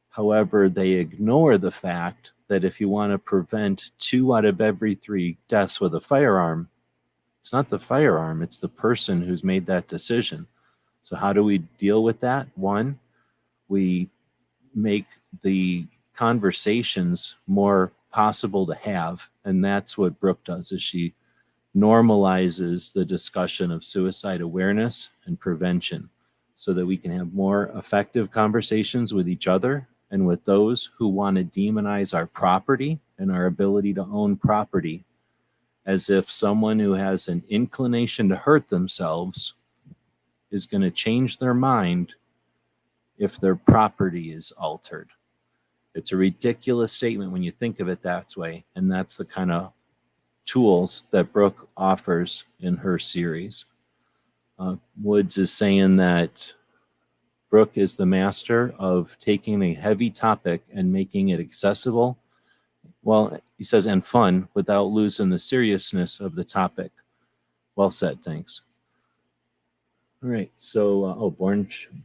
However, they ignore the fact that if you want to prevent 2 out of every 3 deaths with a firearm, it's not the firearm, it's the person who's made that decision. So how do we deal with that? 1, we make the conversations more possible to have, and that's what Brooke does, is she normalizes the discussion of suicide awareness and prevention so that we can have more effective conversations with each other and with those who want to demonize our property and our ability to own property, as if someone who has an inclination to hurt themselves is going to change their mind if their property is altered. It's a ridiculous statement when you think of it that way, and that's the kind of tools that Brooke offers in her series. Woods is saying that Brooke is the master of taking a heavy topic and making it accessible. Well, he says, and fun, without losing the seriousness of the topic. Well said, thanks. All right, so,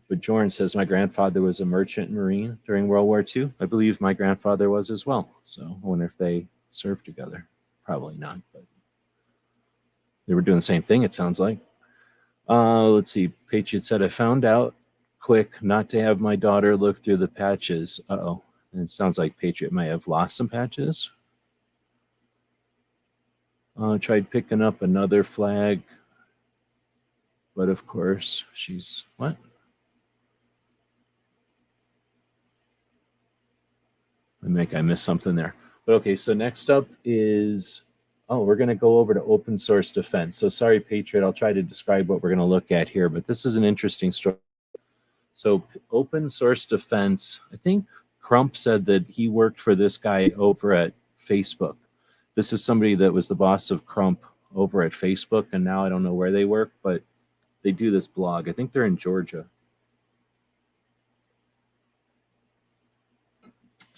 Bjorn says, my grandfather was a merchant marine during World War II. I believe my grandfather was as well. So I wonder if they served together. Probably not, but they were doing the same thing, it sounds like. Let's see, Patriot said, I found out quick not to have my daughter look through the patches. Uh-oh, and it sounds like Patriot may have lost some patches. Tried picking up another flag. But of course, she's, what? I missed something there. But okay, so next up is, we're going to go over to open source defense. So sorry, Patriot, I'll try to describe what we're going to look at here, but this is an interesting story. So open source defense, I think Crump said that he worked for this guy over at Facebook. This is somebody that was the boss of Crump over at Facebook, and now I don't know where they work, but they do this blog. I think they're in Georgia.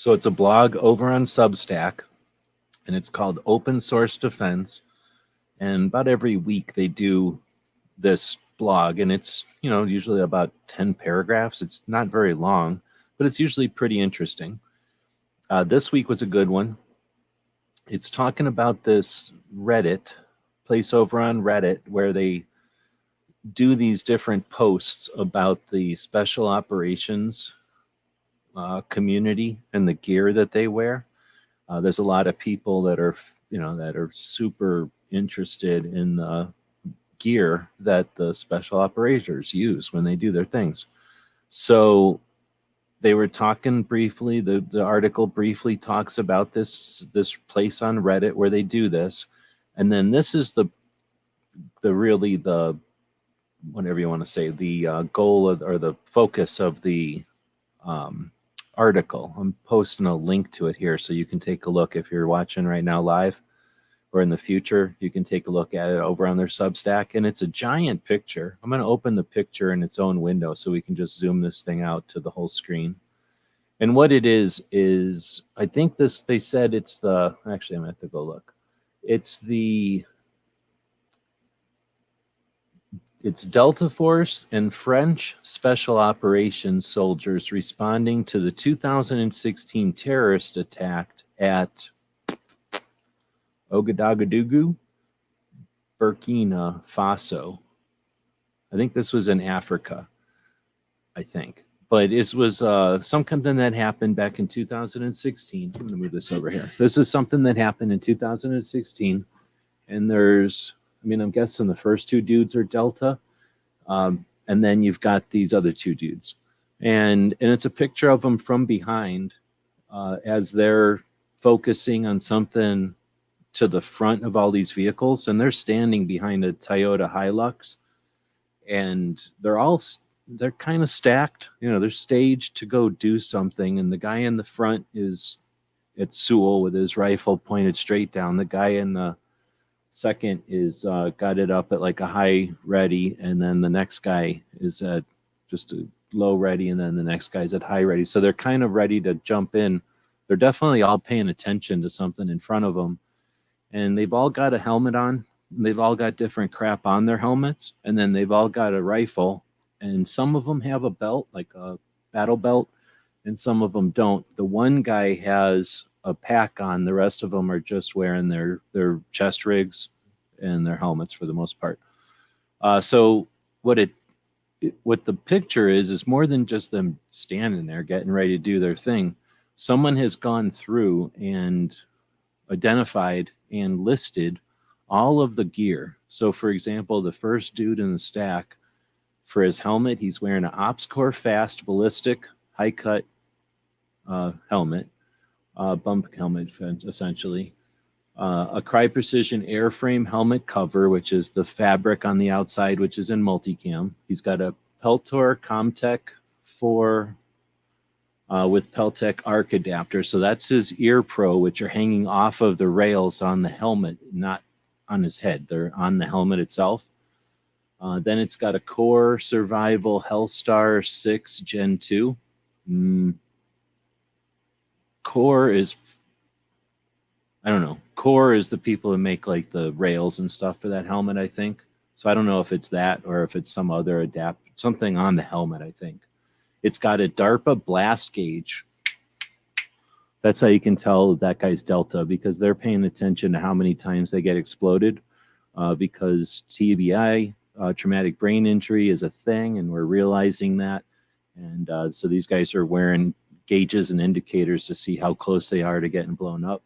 So it's a blog over on Substack, and it's called Open Source Defense. And about every week they do this blog, and it's, usually about 10 paragraphs. It's not very long, but it's usually pretty interesting. This week was a good one. It's talking about this Reddit place over on Reddit where they do these different posts about the special operations community and the gear that they wear. There's a lot of people that are, that are super interested in the gear that the special operators use when they do their things. So they were talking briefly, the article briefly talks about this place on Reddit where they do this. And then this is the whatever you want to say, the goal or the focus of the article. I'm posting a link to it here so you can take a look if you're watching right now live, or in the future, you can take a look at it over on their Substack. And it's a giant picture. I'm going to open the picture in its own window so we can just zoom this thing out to the whole screen. And what it is I think they said it's actually, I'm going to have to go look. It's Delta Force and French Special Operations soldiers responding to the 2016 terrorist attack at Ouagadougou, Burkina Faso. I think this was in Africa, I think. But it was something that happened back in 2016. I'm going to move this over here. This is something that happened in 2016. And I'm guessing the first two dudes are Delta. And then you've got these other two dudes. And it's a picture of them from behind as they're focusing on something to the front of all these vehicles, and they're standing behind a Toyota Hilux, and they're kind of stacked. They're staged to go do something, and the guy in the front is at Sewell with his rifle pointed straight down. The guy in the second is got it up at like a high ready, and then the next guy is at just a low ready, and then the next guy's at high ready. So they're kind of ready to jump in. They're definitely all paying attention to something in front of them. And they've all got a helmet on. They've all got different crap on their helmets. And then they've all got a rifle. And some of them have a belt, like a battle belt, and some of them don't. The one guy has a pack on. The rest of them are just wearing their chest rigs and their helmets for the most part. So what the picture is more than just them standing there getting ready to do their thing. Someone has gone through and identified and listed all of the gear. So, for example, the first dude in the stack, for his helmet, he's wearing an OpsCore Fast ballistic high cut helmet, bump helmet essentially, a Cry Precision airframe helmet cover, which is the fabric on the outside, which is in multicam. He's got a Peltor Comtech 4 with Peltec arc adapter. So that's his ear pro, which are hanging off of the rails on the helmet, not on his head. They're on the helmet itself. Then it's got a Core Survival Hellstar 6 Gen 2. Core is, I don't know. Core is the people who make like the rails and stuff for that helmet, I think. So I don't know if it's that or if it's some other something on the helmet, I think. It's got a DARPA blast gauge. That's how you can tell that guy's Delta, because they're paying attention to how many times they get exploded, because TBI, traumatic brain injury, is a thing, and we're realizing that. And so these guys are wearing gauges and indicators to see how close they are to getting blown up.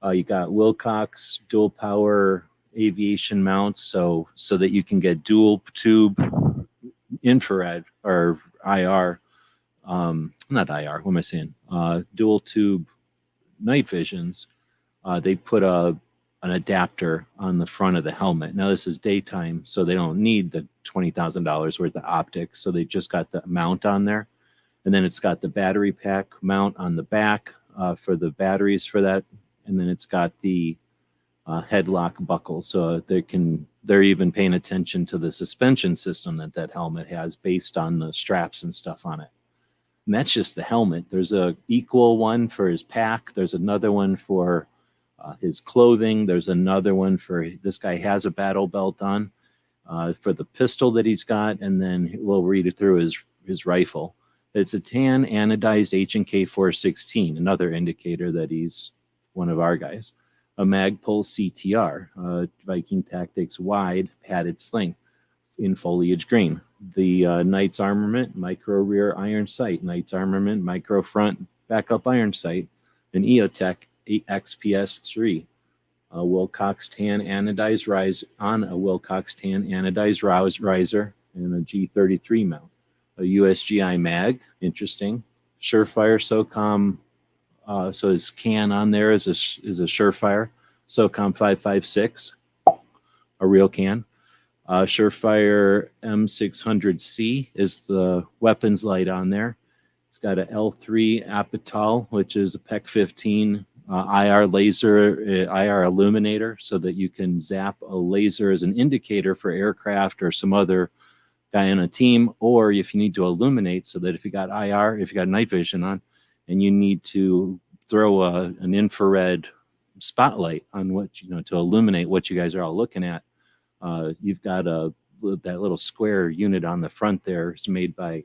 You got Wilcox dual power aviation mounts, so that you can get dual tube infrared or IR, not IR, what am I saying? Dual tube night visions. They put an adapter on the front of the helmet. Now this is daytime, so they don't need the $20,000 worth of optics. So they just got the mount on there. And then it's got the battery pack mount on the back for the batteries for that. And then it's got the headlock buckle. So they're even paying attention to the suspension system that helmet has based on the straps and stuff on it. And that's just the helmet. There's a equal one for his pack. There's another one for his clothing. There's another one for, this guy has a battle belt on, for the pistol that he's got. And then we'll read it through his rifle. It's a tan anodized H&K 416, another indicator that he's one of our guys. A Magpul CTR, Viking Tactics wide padded sling in foliage green. The Knight's Armament micro rear iron sight, Knight's Armament micro front backup iron sight, an EOTech XPS3, a Wilcox tan anodized rise on a Wilcox tan anodized riser, and a G33 mount. A USGI mag, interesting. Surefire SOCOM, so his can on there is a Surefire SOCOM 556, a real can. Surefire M600C is the weapons light on there. It's got a L3 Apital, which is a PEC 15 IR laser, IR illuminator, so that you can zap a laser as an indicator for aircraft or some other guy on a team, or if you need to illuminate, so that if you got IR, if you got night vision on, and you need to throw an infrared spotlight on what, to illuminate what you guys are all looking at. You've got that little square unit on the front there. It's made by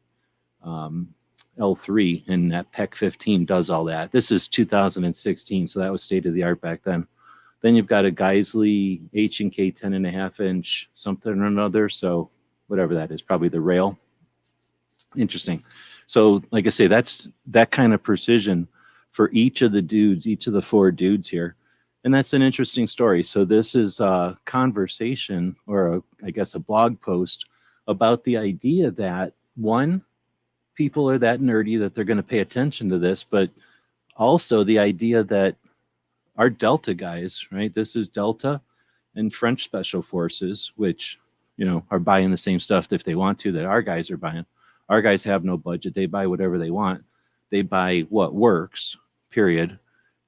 L3, and that PEC 15 does all that. This is 2016, so that was state of the art back then. Then you've got a Geisley H&K 10.5 inch something or another, so whatever that is, probably the rail. Interesting. So like I say, that's that kind of precision for each of the dudes, each of the four dudes here. And that's an interesting story. So this is a conversation, or I guess a blog post about the idea that, one, people are that nerdy that they're going to pay attention to this, but also the idea that our Delta guys, right? This is Delta and French Special Forces, which, are buying the same stuff if they want to that our guys are buying. Our guys have no budget. They buy whatever they want. They buy what works, period.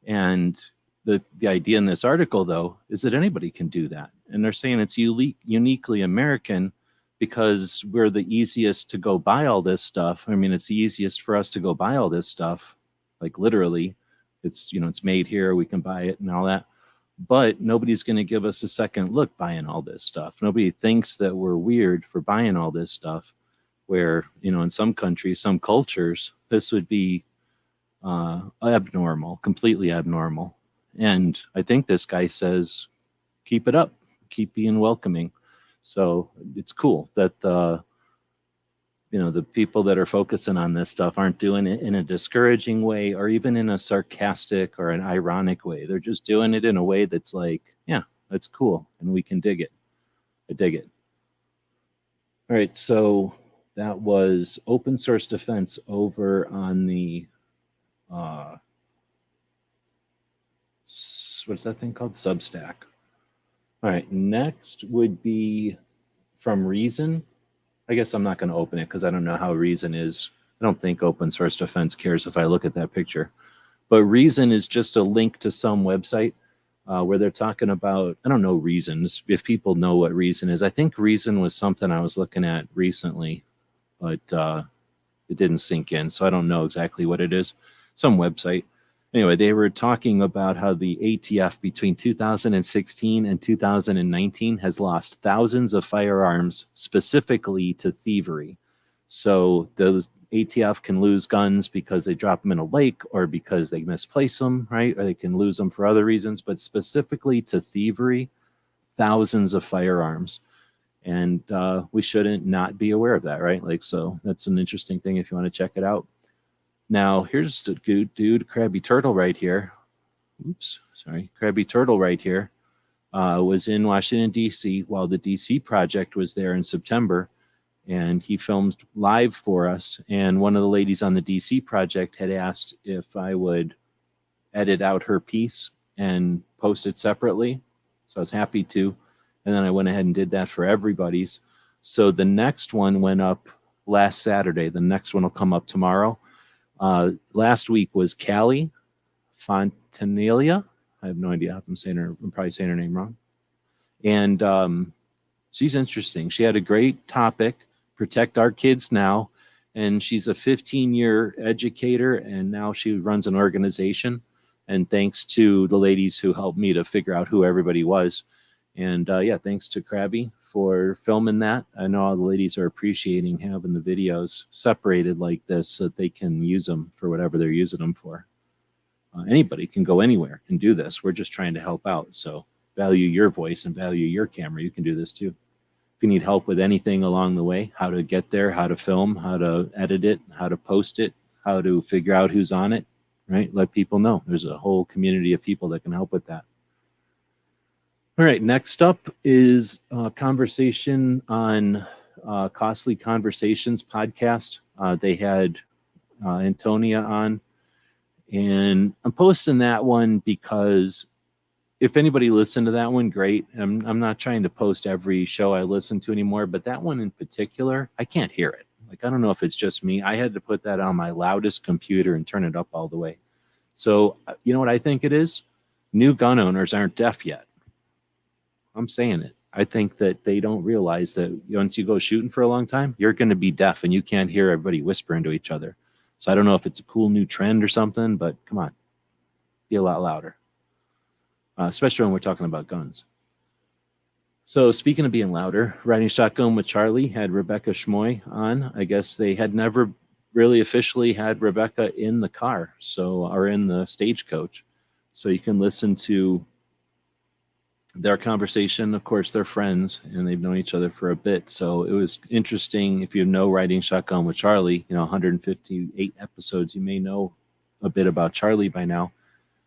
And the idea in this article, though, is that anybody can do that. And they're saying it's uniquely American because we're the easiest to go buy all this stuff. I mean, it's the easiest for us to go buy all this stuff. Like literally, it's, it's made here, we can buy it and all that. But nobody's going to give us a second look buying all this stuff. Nobody thinks that we're weird for buying all this stuff, where, in some countries, some cultures, this would be abnormal, completely abnormal. And I think this guy says, keep it up, keep being welcoming. So it's cool that the people that are focusing on this stuff aren't doing it in a discouraging way or even in a sarcastic or an ironic way. They're just doing it in a way that's like, yeah, that's cool. And we can dig it. I dig it. All right. So that was open source defense over on the, what's that thing called? Substack. All right. Next would be from Reason. I guess I'm not going to open it because I don't know how Reason is. I don't think open source defense cares if I look at that picture. But Reason is just a link to some website where they're talking about, I don't know Reasons, if people know what Reason is. I think Reason was something I was looking at recently, but it didn't sink in. So I don't know exactly what it is. Some website. Anyway, they were talking about how the ATF between 2016 and 2019 has lost thousands of firearms specifically to thievery. So the ATF can lose guns because they drop them in a lake or because they misplace them, right? Or they can lose them for other reasons, but specifically to thievery, thousands of firearms. And we shouldn't not be aware of that, right? Like, so that's an interesting thing if you want to check it out. Now, here's the good dude, Krabby Turtle right here. Oops, sorry. Krabby Turtle right here was in Washington, D.C. while the D.C. project was there in September. And he filmed live for us. And one of the ladies on the D.C. project had asked if I would edit out her piece and post it separately. So I was happy to. And then I went ahead and did that for everybody's. So the next one went up last Saturday. The next one will come up tomorrow. Last week was Callie Fontanilla. I have no idea if I'm probably saying her name wrong. And she's interesting. She had a great topic, protect our kids now. and she's a 15-year educator, and now she runs an organization. And thanks to the ladies who helped me to figure out who everybody was. And yeah, thanks to Krabby for filming that. I know all the ladies are appreciating having the videos separated like this so that they can use them for whatever they're using them for. Anybody can go anywhere and do this. We're just trying to help out. So value your voice and value your camera. You can do this too. If you need help with anything along the way, how to get there, how to film, how to edit it, how to post it, how to figure out who's on it, right? Let people know. There's a whole community of people that can help with that. All right, next up is a conversation on Costly Conversations podcast. They had Antonia on, and I'm posting that one because if anybody listened to that one, great. I'm not trying to post every show I listen to anymore, but that one in particular, I can't hear it. Like, I don't know if it's just me. I had to put that on my loudest computer and turn it up all the way. So, you know what I think it is? New gun owners aren't deaf yet. I'm saying it. I think that they don't realize that once you go shooting for a long time, you're going to be deaf and you can't hear everybody whispering to each other. So I don't know if it's a cool new trend or something, but come on, be a lot louder, especially when we're talking about guns. So speaking of being louder, Riding Shotgun with Charlie had Rebecca Schmoy on. I guess they had never really officially had Rebecca in the car, or in the stagecoach. So you can listen to their conversation. Of course, they're friends and they've known each other for a bit. So it was interesting. If you know Riding Shotgun with Charlie, 158 episodes, you may know a bit about Charlie by now.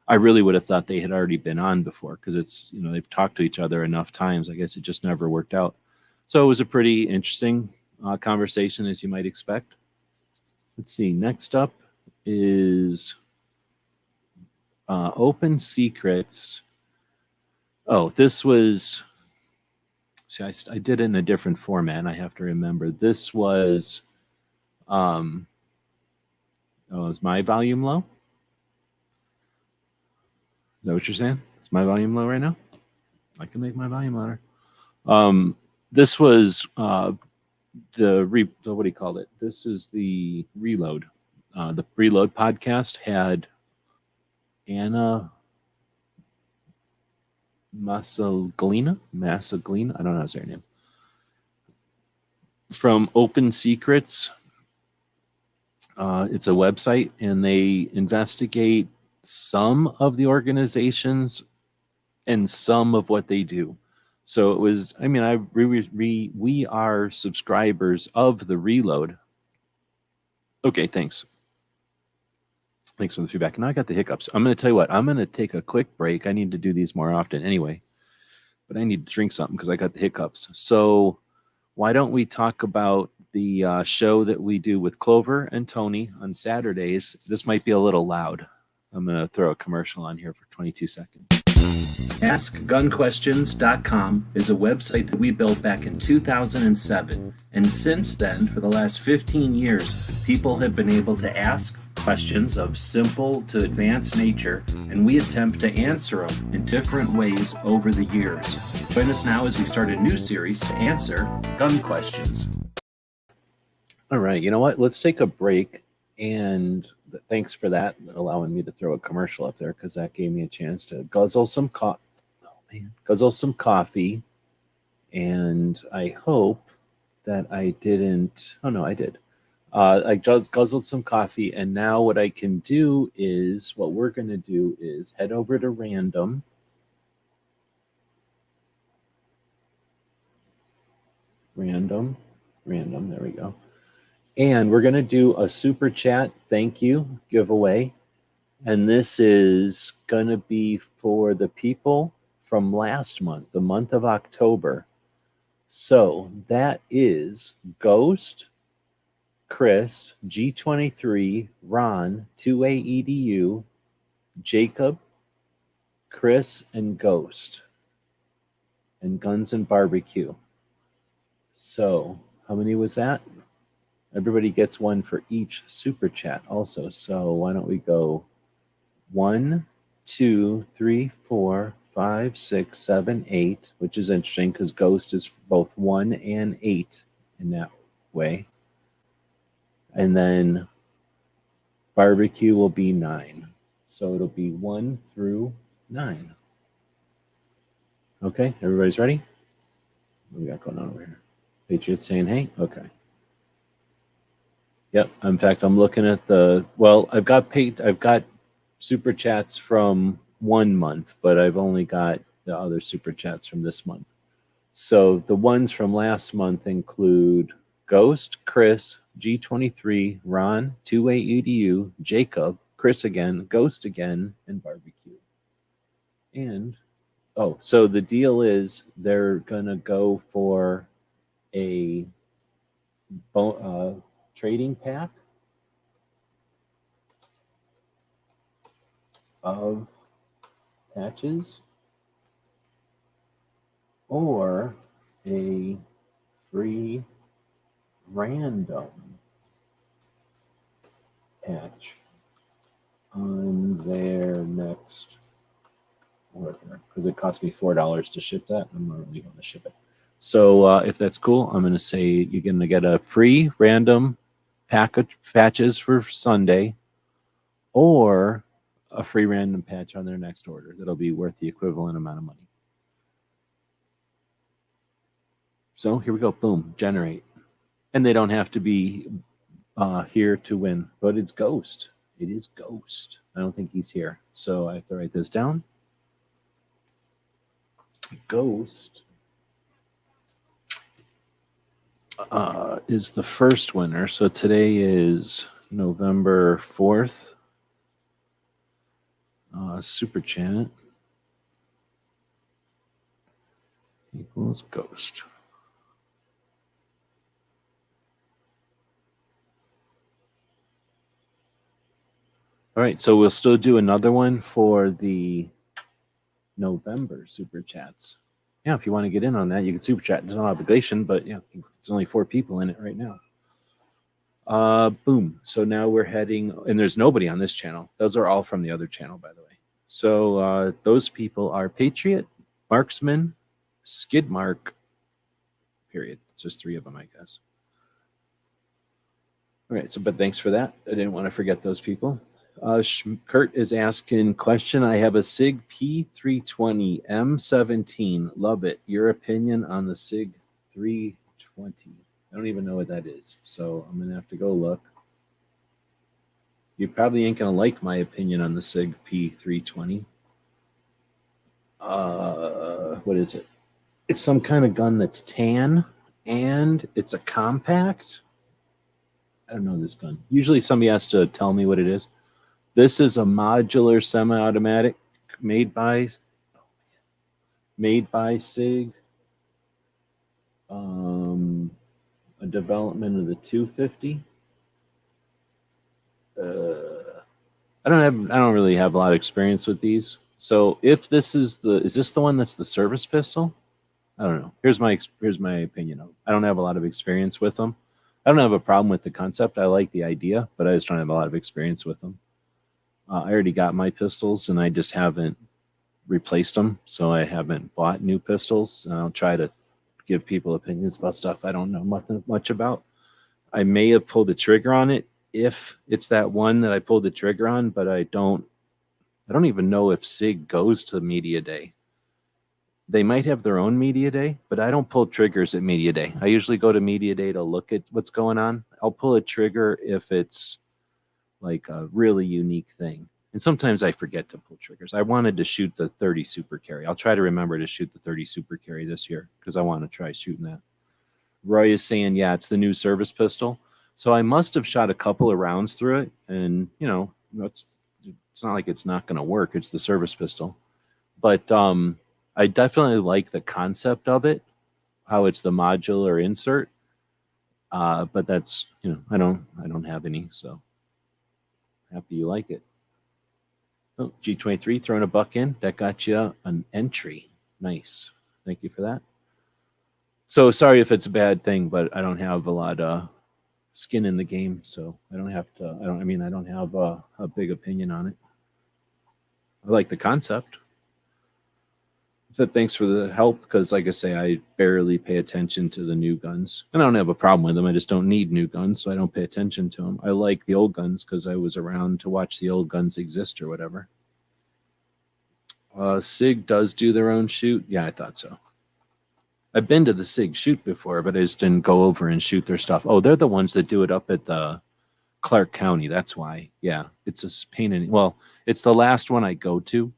I really would have thought they had already been on before because it's, they've talked to each other enough times. I guess it just never worked out. So it was a pretty interesting conversation, as you might expect. Let's see. Next up is Open Secrets. Oh, this was, see, I did it in a different format. I have to remember. This was, is my volume low? Is that what you're saying? Is my volume low right now? I can make my volume louder. This was what do you call it? This is the Reload. The Reload podcast had Anna Massaglina, I don't know how to say her name, from Open Secrets. It's a website, and they investigate some of the organizations and some of what they do. So it was, we are subscribers of the Reload. Okay, thanks. Thanks for the feedback. Now I got the hiccups. I'm going to tell you what, I'm going to take a quick break. I need to do these more often anyway, but I need to drink something because I got the hiccups. So why don't we talk about the show that we do with Clover and Tony on Saturdays? This might be a little loud. I'm going to throw a commercial on here for 22 seconds. AskGunQuestions.com is a website that we built back in 2007. And since then, for the last 15 years, people have been able to ask questions of simple to advanced nature, and we attempt to answer them in different ways over the years. Join us now as we start a new series to answer gun questions. All right, you know what? Let's take a break, and thanks for that, allowing me to throw a commercial up there because that gave me a chance to guzzle some coffee. And I hope that I didn't. Oh no, I did. I just guzzled some coffee, and now what I can do is, what we're going to do is head over to Random. Random, there we go. And we're going to do a super chat thank you giveaway. And this is going to be for the people from last month, the month of October. So that is Ghost, Chris, G23, Ron, 2AEDU, Jacob, Chris, and Ghost, and Guns and Barbecue. So how many was that? Everybody gets one for each super chat also. So why don't we go 1, 2, 3, 4, 5, 6, 7, 8, which is interesting because Ghost is both 1 and 8 in that way. And then barbecue will be 9. So it'll be 1 through 9. Okay, everybody's ready? What do we got going on over here? Patriots saying hey? Okay. Yep. In fact, I'm looking at I've got super chats from 1 month, but I've only got the other super chats from this month. So the ones from last month include Ghost, Chris, G23, Ron, 28EDU, Jacob, Chris again, Ghost again, and Barbecue. And so the deal is they're gonna go for a trading pack of patches or a free random patch on their next order, because it cost me $4 to ship that. I'm not really going to ship it. So if that's cool, I'm going to say you're going to get a free random pack of patches for Sunday, or a free random patch on their next order that'll be worth the equivalent amount of money. So here we go. Boom, generate. And they don't have to be here to win, but it's Ghost. It is Ghost. I don't think he's here, so I have to write this down. Ghost is the first winner. So today is November 4th. Super chat equals Ghost. All right, so we'll still do another one for the November super chats. Yeah, if you want to get in on that, you can super chat. There's no obligation, but yeah, there's only 4 people in it right now. Boom. So now we're heading, and there's nobody on this channel. Those are all from the other channel, by the way. So those people are Patriot, Marksman, Skidmark, period. It's just 3 of them, I guess. All right, so but thanks for that. I didn't want to forget those people. Kurt is asking question. I have a SIG P320 M17. Love it. Your opinion on the SIG 320? I don't even know what that is, so I'm gonna have to go look. You probably ain't gonna like my opinion on the SIG P320. What is it? It's some kind of gun that's tan, and it's a compact. I don't know this gun. Usually somebody has to tell me what it is. This is a modular semi-automatic made by SIG. A development of the 250. I don't really have a lot of experience with these. So if this is this the one that's the service pistol? I don't know. Here's my opinion of it. I don't have a lot of experience with them. I don't have a problem with the concept. I like the idea, but I just don't have a lot of experience with them. I already got my pistols, and I just haven't replaced them, so I haven't bought new pistols. And I'll try to give people opinions about stuff I don't know much about. I may have pulled the trigger on it if it's that one that I pulled the trigger on, but I don't even know if SIG goes to Media Day. They might have their own Media Day, but I don't pull triggers at Media Day. I usually go to Media Day to look at what's going on. I'll pull a trigger if it's like a really unique thing. And sometimes I forget to pull triggers. I wanted to shoot the 30 Super Carry. I'll try to remember to shoot the 30 Super Carry this year because I want to try shooting that. Roy is saying, yeah, it's the new service pistol. So I must have shot a couple of rounds through it. And, it's not like it's not going to work. It's the service pistol. But I definitely like the concept of it, how it's the modular insert. But that's, I don't have any, so happy you like it. Oh, G23 throwing a buck in. That got you an entry. Nice. Thank you for that. So sorry if it's a bad thing, but I don't have a lot of skin in the game, so I don't have a big opinion on it. I like the concept. said thanks for the help because, like I say, I barely pay attention to the new guns. And I don't have a problem with them. I just don't need new guns, so I don't pay attention to them. I like the old guns because I was around to watch the old guns exist or whatever. SIG does do their own shoot. Yeah, I thought so. I've been to the SIG shoot before, but I just didn't go over and shoot their stuff. Oh, they're the ones that do it up at the Clark County. That's why. Yeah, it's a pain in. Well, it's the last one I go to.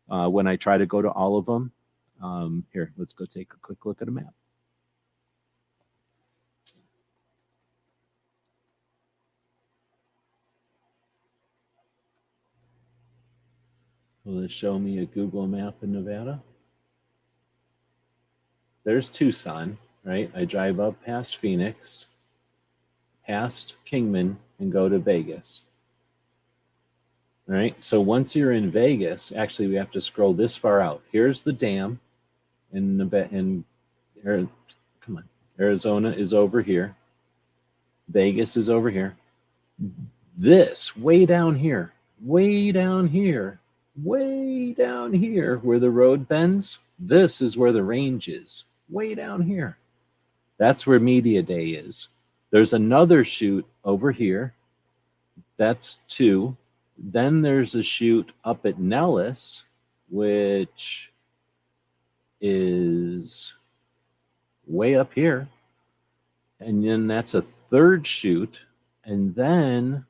When I try to go to all of them. Here, let's go take a quick look at a map. Will it show me a Google map in Nevada? There's Tucson, right? I drive up past Phoenix, past Kingman, and go to Vegas. All right, so once you're in Vegas, actually we have to scroll this far out. Here's the dam in Arizona is over here. Vegas is over here. This way down here, way down here, way down here where the road bends, this is where the range is, way down here. That's where Media Day is. There's another shoot over here. That's 2. Then there's a shoot up at Nellis, which is way up here. And then that's a 3rd shoot. And then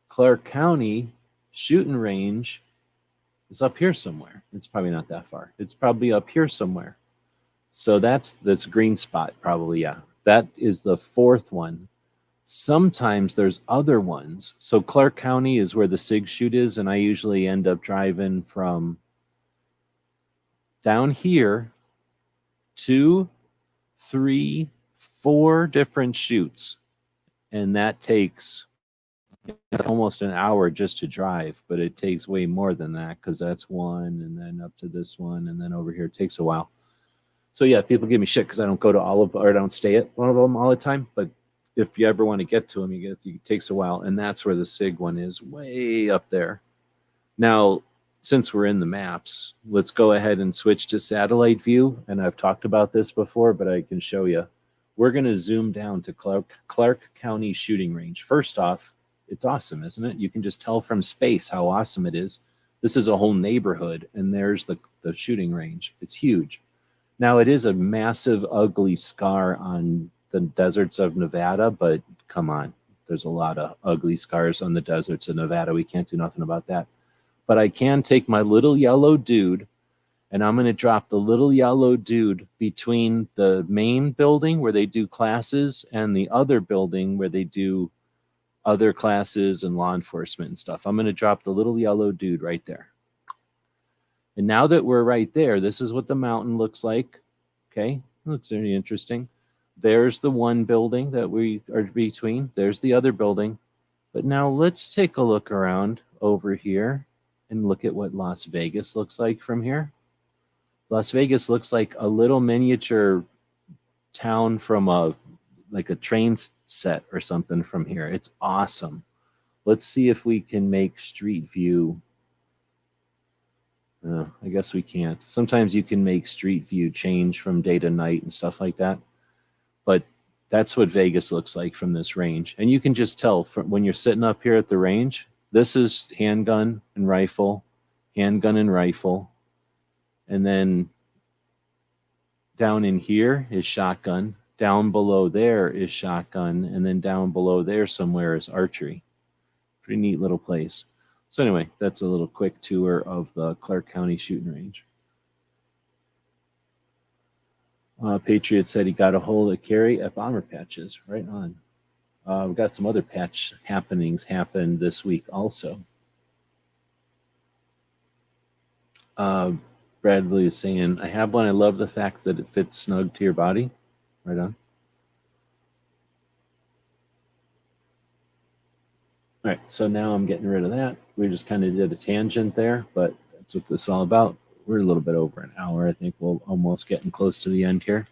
Clark County shooting range is up here somewhere. It's probably not that far. It's probably up here somewhere. So that's green spot probably, yeah. That is the 4th one. Sometimes there's other ones. So Clark County is where the SIG shoot is, and I usually end up driving from down here 2, 3, 4 different shoots. And that takes almost an hour just to drive, but it takes way more than that because that's one, and then up to this one, and then over here. It takes a while. So yeah, people give me shit because I don't go to all of, or I don't stay at one of them all the time. But if you ever want to get to them, it takes a while, and that's where the SIG one is, way up there. Now, since we're in the maps, let's go ahead and switch to satellite view. And I've talked about this before, but I can show you. We're going to zoom down to Clark County shooting range. First off, it's awesome, isn't it? You can just tell from space how awesome it is. This is a whole neighborhood, and there's the shooting range. It's huge. Now, it is a massive, ugly scar on the deserts of Nevada, but come on. There's a lot of ugly scars on the deserts of Nevada. We can't do nothing about that. But I can take my little yellow dude, and I'm going to drop the little yellow dude between the main building where they do classes and the other building where they do other classes and law enforcement and stuff. I'm going to drop the little yellow dude right there. And now that we're right there, this is what the mountain looks like. Okay, looks very interesting. There's the one building that we are between. There's the other building. But now let's take a look around over here and look at what Las Vegas looks like from here. Las Vegas looks like a little miniature town from a train set or something from here. It's awesome. Let's see if we can make street view. I guess we can't. Sometimes you can make street view change from day to night and stuff like that. But that's what Vegas looks like from this range. And you can just tell from when you're sitting up here at the range, this is handgun and rifle, handgun and rifle. And then down in here is shotgun. Down below there is shotgun. And then down below there somewhere is archery. Pretty neat little place. So anyway, that's a little quick tour of the Clark County shooting range. Patriot said he got a hold of Carrie at Bomber Patches. Right on. We've got some other patch happenings happen this week also. Bradley is saying, I have one. I love the fact that it fits snug to your body. Right on. All right, so now I'm getting rid of that. We just kind of did a tangent there, but that's what this is all about. We're a little bit over an hour. I think we're almost getting close to the end here.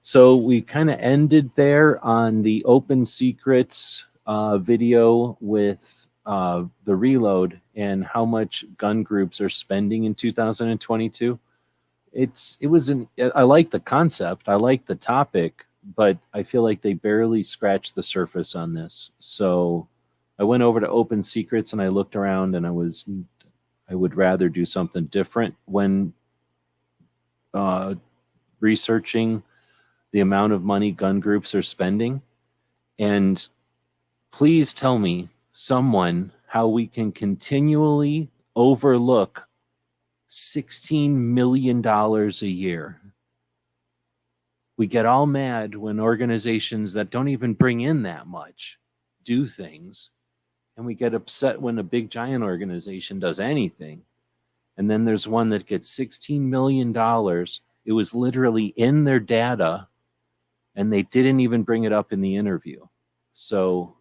So we kind of ended there on the Open Secrets video with the reload and how much gun groups are spending in 2022. I like the concept, I like the topic, but I feel like they barely scratched the surface on this. So I went over to Open Secrets and I looked around, and I would rather do something different when researching the amount of money gun groups are spending. And please tell me, someone, how we can continually overlook $16 million a year. We get all mad when organizations that don't even bring in that much do things. And we get upset when a big giant organization does anything. And then there's one that gets $16 million. It was literally in their data, and they didn't even bring it up in the interview. So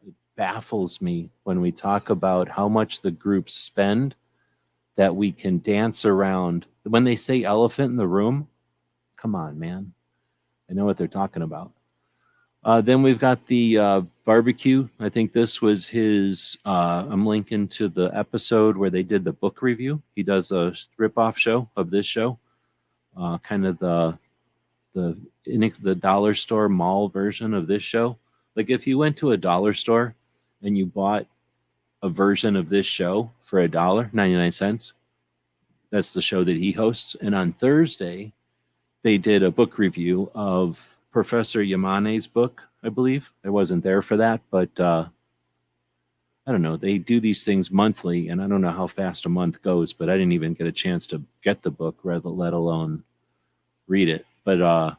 it baffles me when we talk about how much the groups spend, that we can dance around. When they say elephant in the room, come on, man. I know what they're talking about. Then we've got the barbecue. I think this was his, I'm linking to the episode where they did the book review. He does a ripoff show of this show, kind of the dollar store mall version of this show. Like if you went to a dollar store and you bought a version of this show for $1.99, that's the show that he hosts. And on Thursday, they did a book review of Professor Yamane's book, I believe. I wasn't there for that, but I don't know. They do these things monthly, and I don't know how fast a month goes, but I didn't even get a chance to get the book, let alone read it. But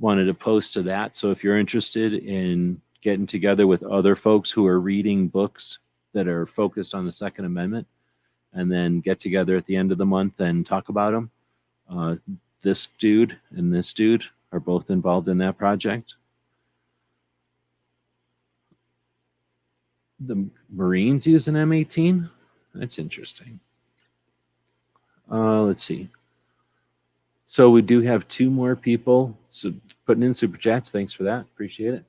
wanted to post to that. So if you're interested in getting together with other folks who are reading books that are focused on the Second Amendment, and then get together at the end of the month and talk about them, this dude and this dude are both involved in that project. The Marines use an M18? That's interesting. Let's see. So we do have 2 more people putting in super chats. Thanks for that. Appreciate it.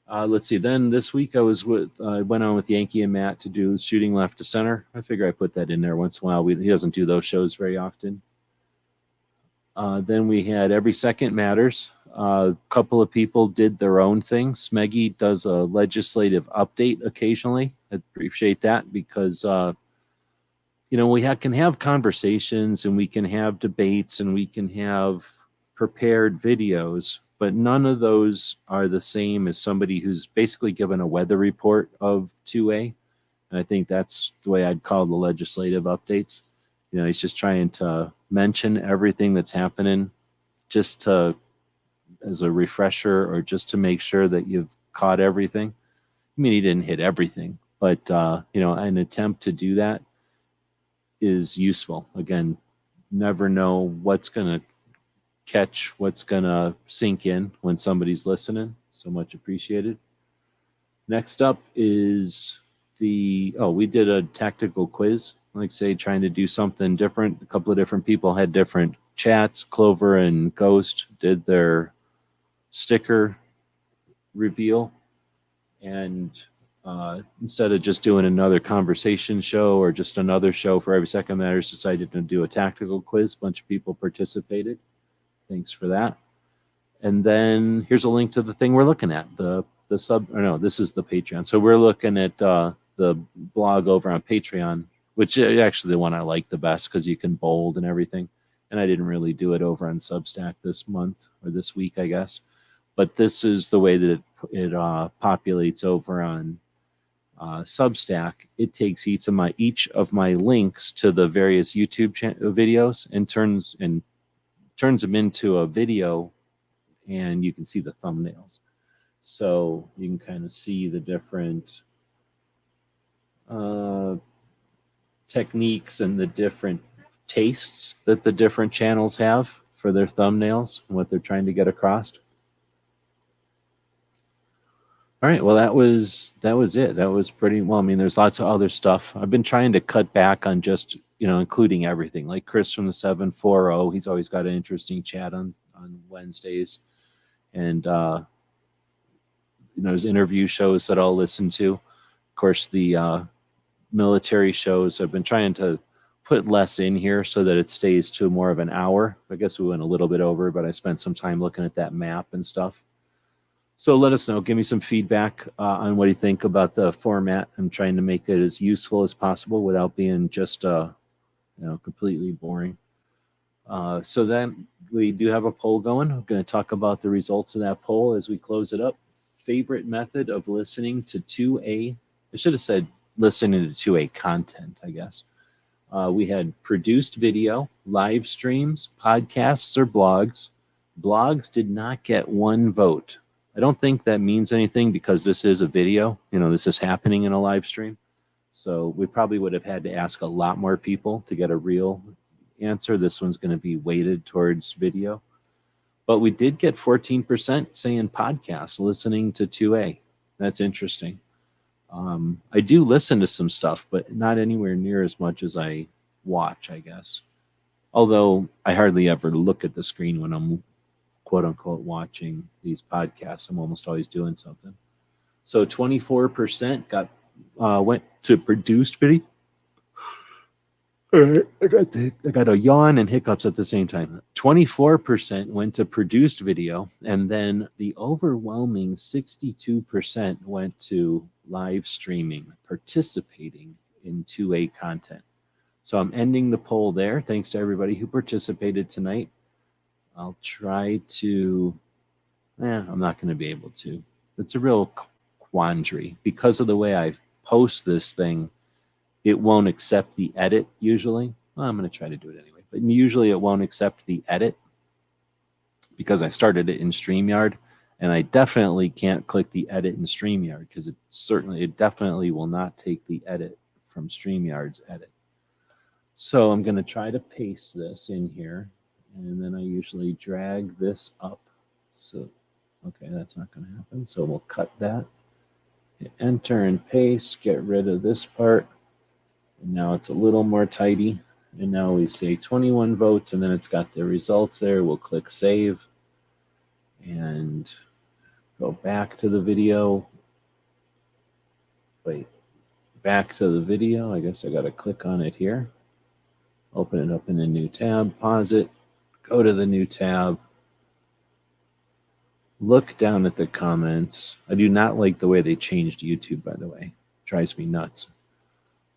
Let's see. Then this week I went on with Yankee and Matt to do Shooting Left to Center. I figure I put that in there once in a while. He doesn't do those shows very often. Then we had Every Second Matters. A couple of people did their own thing. Smeggy does a legislative update occasionally. I appreciate that because, we can have conversations and we can have debates and we can have prepared videos, but none of those are the same as somebody who's basically given a weather report of 2A. And I think that's the way I'd call the legislative updates. He's just trying to mention everything that's happening just as a refresher, or just to make sure that you've caught everything. I mean, he didn't hit everything, but, an attempt to do that is useful. Again, never know what's going to catch, what's going to sink in when somebody's listening. So much appreciated. Next up is we did a tactical quiz. Like say, trying to do something different. A couple of different people had different chats. Clover and Ghost did their sticker reveal. And instead of just doing another conversation show or just another show for Every Second Matters, decided to do a tactical quiz. A bunch of people participated. Thanks for that. And then here's a link to the thing we're looking at. This is the Patreon. So we're looking at the blog over on Patreon, which is actually the one I like the best because you can bold and everything. And I didn't really do it over on Substack this month or this week, I guess. But this is the way that it populates over on Substack. It takes each of my links to the various YouTube videos and turns them into a video, and you can see the thumbnails. So you can kind of see the different techniques and the different tastes that the different channels have for their thumbnails and what they're trying to get across. All right, well, that was it. That was pretty well. I mean, there's lots of other stuff. I've been trying to cut back on just, including everything. Like Chris from the 740, he's always got an interesting chat on Wednesdays. And, there's interview shows that I'll listen to. Of course, the military shows. I've been trying to put less in here so that it stays to more of an hour. I guess we went a little bit over, but I spent some time looking at that map and stuff. So let us know. Give me some feedback on what you think about the format. I'm trying to make it as useful as possible without being just completely boring. So then we do have a poll going. I'm going to talk about the results of that poll as we close it up. Favorite method of listening to 2A. I should have said listening to 2A content, I guess. We had produced video, live streams, podcasts, or blogs. Blogs did not get one vote. I don't think that means anything because this is a video. This is happening in a live stream. So we probably would have had to ask a lot more people to get a real answer. This one's going to be weighted towards video. But we did get 14% saying podcast, listening to 2A. That's interesting. I do listen to some stuff, but not anywhere near as much as I watch, I guess. Although I hardly ever look at the screen when I'm quote unquote watching these podcasts. I'm almost always doing something. So 24% went to produced video. I got a yawn and hiccups at the same time. 24% went to produced video, and then the overwhelming 62% went to live streaming, participating in 2A content. So I'm ending the poll there. Thanks to everybody who participated tonight. I'll try to, I'm not going to be able to. It's a real quandary. Because of the way I post this thing, it won't accept the edit usually. Well, I'm going to try to do it anyway. But usually it won't accept the edit because I started it in StreamYard. And I definitely can't click the edit in StreamYard because it definitely will not take the edit from StreamYard's edit. So I'm going to try to paste this in here. And then I usually drag this up. So, okay, that's not going to happen. So we'll cut that. Hit enter and paste. Get rid of this part. And now it's a little more tidy. And now we say 21 votes, and then it's got the results there. We'll click save and go back to the video. Wait, back to the video. I guess I got to click on it here. Open it up in a new tab, pause it, go to the new tab, look down at the comments. I do not like the way they changed YouTube, by the way. It drives me nuts.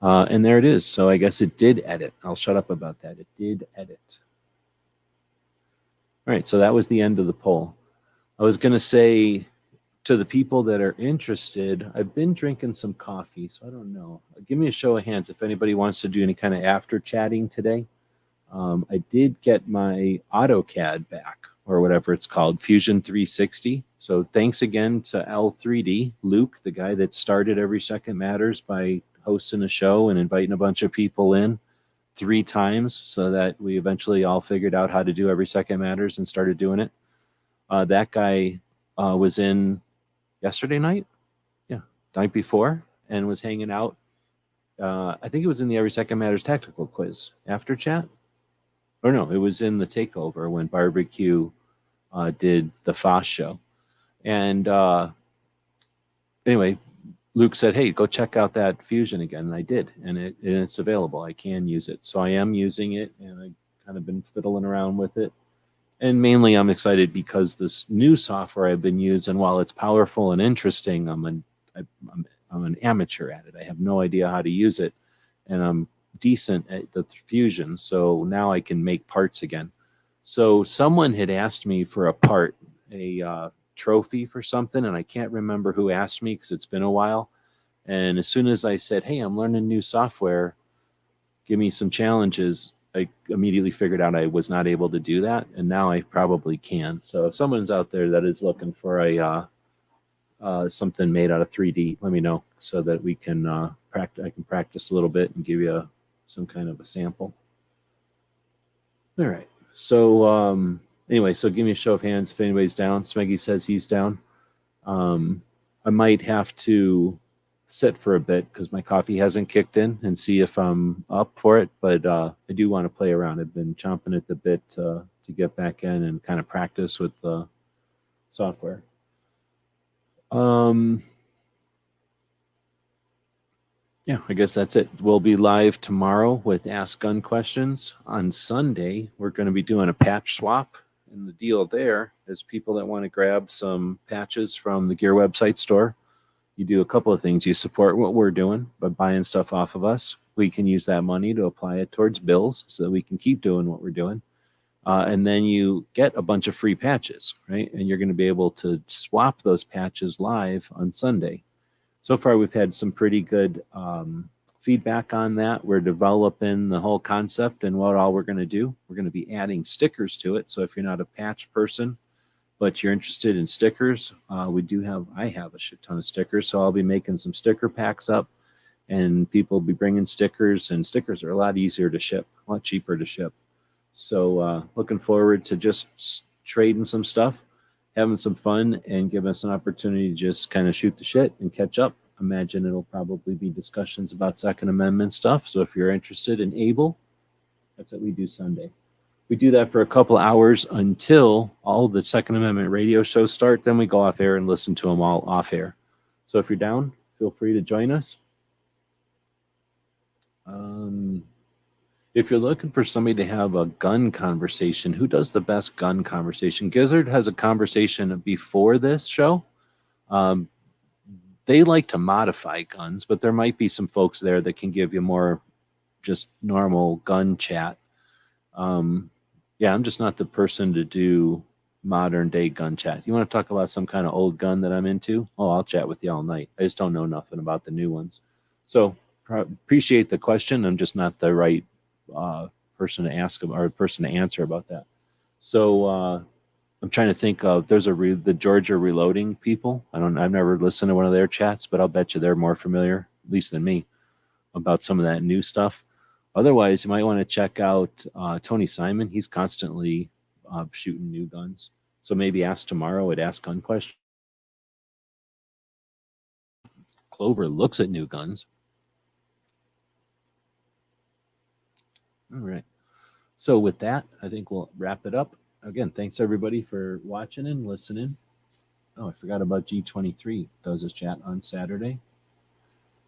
And there it is. So I guess it did edit. I'll shut up about that. It did edit. All right, so that was the end of the poll. I was going to say to the people that are interested, I've been drinking some coffee, so I don't know. Give me a show of hands if anybody wants to do any kind of after chatting today. I did get my AutoCAD back, or whatever it's called, Fusion 360. So thanks again to L3D, Luke, the guy that started Every Second Matters by hosting a show and inviting a bunch of people in 3 times so that we eventually all figured out how to do Every Second Matters and started doing it. That guy was in yesterday night, night before, and was hanging out. I think it was in the Every Second Matters tactical quiz after chat. Or no, it was in the takeover when Barbecue did the Foss show. And anyway, Luke said, hey, go check out that Fusion again. And I did, and it's available. I can use it. So I am using it, and I've kind of been fiddling around with it. And mainly I'm excited because this new software I've been using, while it's powerful and interesting, I'm an amateur at it. I have no idea how to use it, and I'm decent at the Fusion, so now I can make parts again. So someone had asked me for a part, a trophy for something, and I can't remember who asked me because it's been a while. And as soon as I said, hey, I'm learning new software, give me some challenges, I immediately figured out I was not able to do that, and now I probably can. So if someone's out there that is looking for a something made out of 3D, let me know so that we can practice. I can practice a little bit and give you some kind of a sample. All right. So anyway, so give me a show of hands if anybody's down. Smeggy says he's down. I might have to sit for a bit because my coffee hasn't kicked in and see if I'm up for it. But I do want to play around. I've been chomping at the bit to get back in and kind of practice with the software. Yeah, I guess that's it. We'll be live tomorrow with Ask Gun Questions. On Sunday, we're going to be doing a patch swap. And the deal there is people that want to grab some patches from the Gear website store. You do a couple of things. You support what we're doing by buying stuff off of us. We can use that money to apply it towards bills so that we can keep doing what we're doing. And then you get a bunch of free patches, right? And you're going to be able to swap those patches live on Sunday. So far, we've had some pretty good feedback on that. We're developing the whole concept and what all we're going to do. We're going to be adding stickers to it. So if you're not a patch person, but you're interested in stickers, I have a shit ton of stickers. So I'll be making some sticker packs up, and people will be bringing stickers, and stickers are a lot easier to ship, a lot cheaper to ship. So looking forward to just trading some stuff, having some fun, and giving us an opportunity to just kind of shoot the shit and catch up. Imagine it'll probably be discussions about Second Amendment stuff. So if you're interested and able, that's what we do Sunday. We do that for a couple hours until all the Second Amendment radio shows start. Then we go off air and listen to them all off air. So if you're down, feel free to join us. If you're looking for somebody to have a gun conversation, who does the best gun conversation? Gizzard has a conversation before this show. They like to modify guns, but there might be some folks there that can give you more just normal gun chat. Yeah, I'm just not the person to do modern day gun chat. You want to talk about some kind of old gun that I'm into? Oh, I'll chat with you all night. I just don't know nothing about the new ones. So appreciate the question. I'm just not the right person to ask or person to answer about that. So I'm trying to think of, there's the Georgia Reloading people. I've never listened to one of their chats, but I'll bet you they're more familiar, at least than me, about some of that new stuff. Otherwise, you might want to check out Tony Simon. He's constantly shooting new guns. So maybe ask tomorrow at Ask Gun Question. Clover looks at new guns. All right. So with that, I think we'll wrap it up. Again, thanks everybody for watching and listening. Oh, I forgot about G23. Does his chat on Saturday.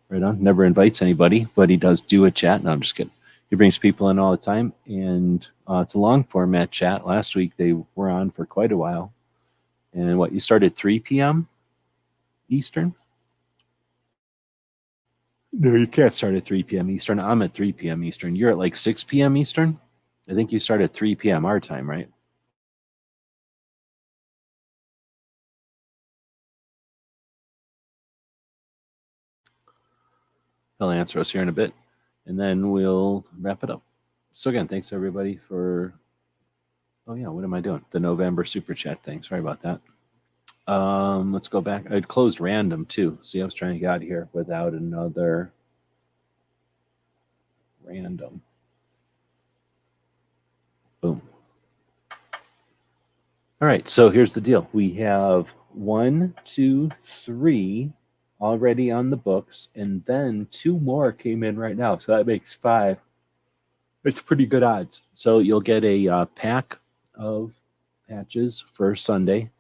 Right on. Never invites anybody, but he does do a chat. No, I'm just kidding. He brings people in all the time, and it's a long format chat. Last week they were on for quite a while. And what, you started 3 p.m. Eastern? No, you can't start at 3 p.m. Eastern. I'm at 3 p.m. Eastern. You're at like 6 p.m. Eastern? I think you start at 3 p.m. our time, right? He'll answer us here in a bit, and then we'll wrap it up. So again, thanks everybody for, oh yeah, what am I doing? The November Super Chat thing. Sorry about that. Let's go back. I'd closed random too. See, I was trying to get out of here without another random. Boom. All right, so here's the deal. We have 1, 2, 3 already on the books, and then 2 more came in right now. So that makes 5. It's pretty good odds. So you'll get a pack of patches for Sunday.